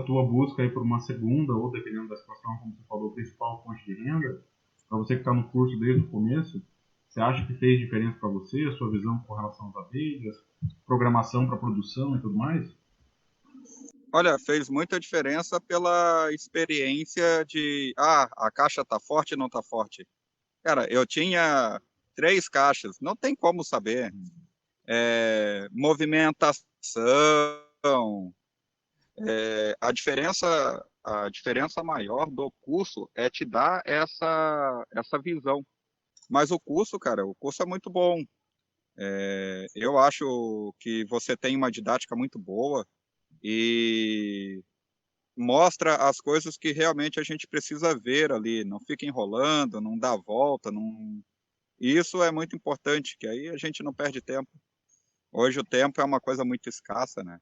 Speaker 1: tua busca aí por uma segunda, ou dependendo da situação, como você falou, principal fonte de renda, para você que está no curso desde o começo, você acha que fez diferença para você, a sua visão com relação às abelhas, programação para produção e tudo mais?
Speaker 7: Olha, fez muita diferença pela experiência de, a caixa tá forte ou não tá forte. Cara, eu tinha 3 caixas, não tem como saber. Movimentação, a diferença maior do curso é te dar essa visão. Mas o curso é muito bom. Eu acho que você tem uma didática muito boa e mostra as coisas que realmente a gente precisa ver ali, não fica enrolando, não dá volta, não... Isso é muito importante, que aí a gente não perde tempo. Hoje o tempo é uma coisa muito escassa, né?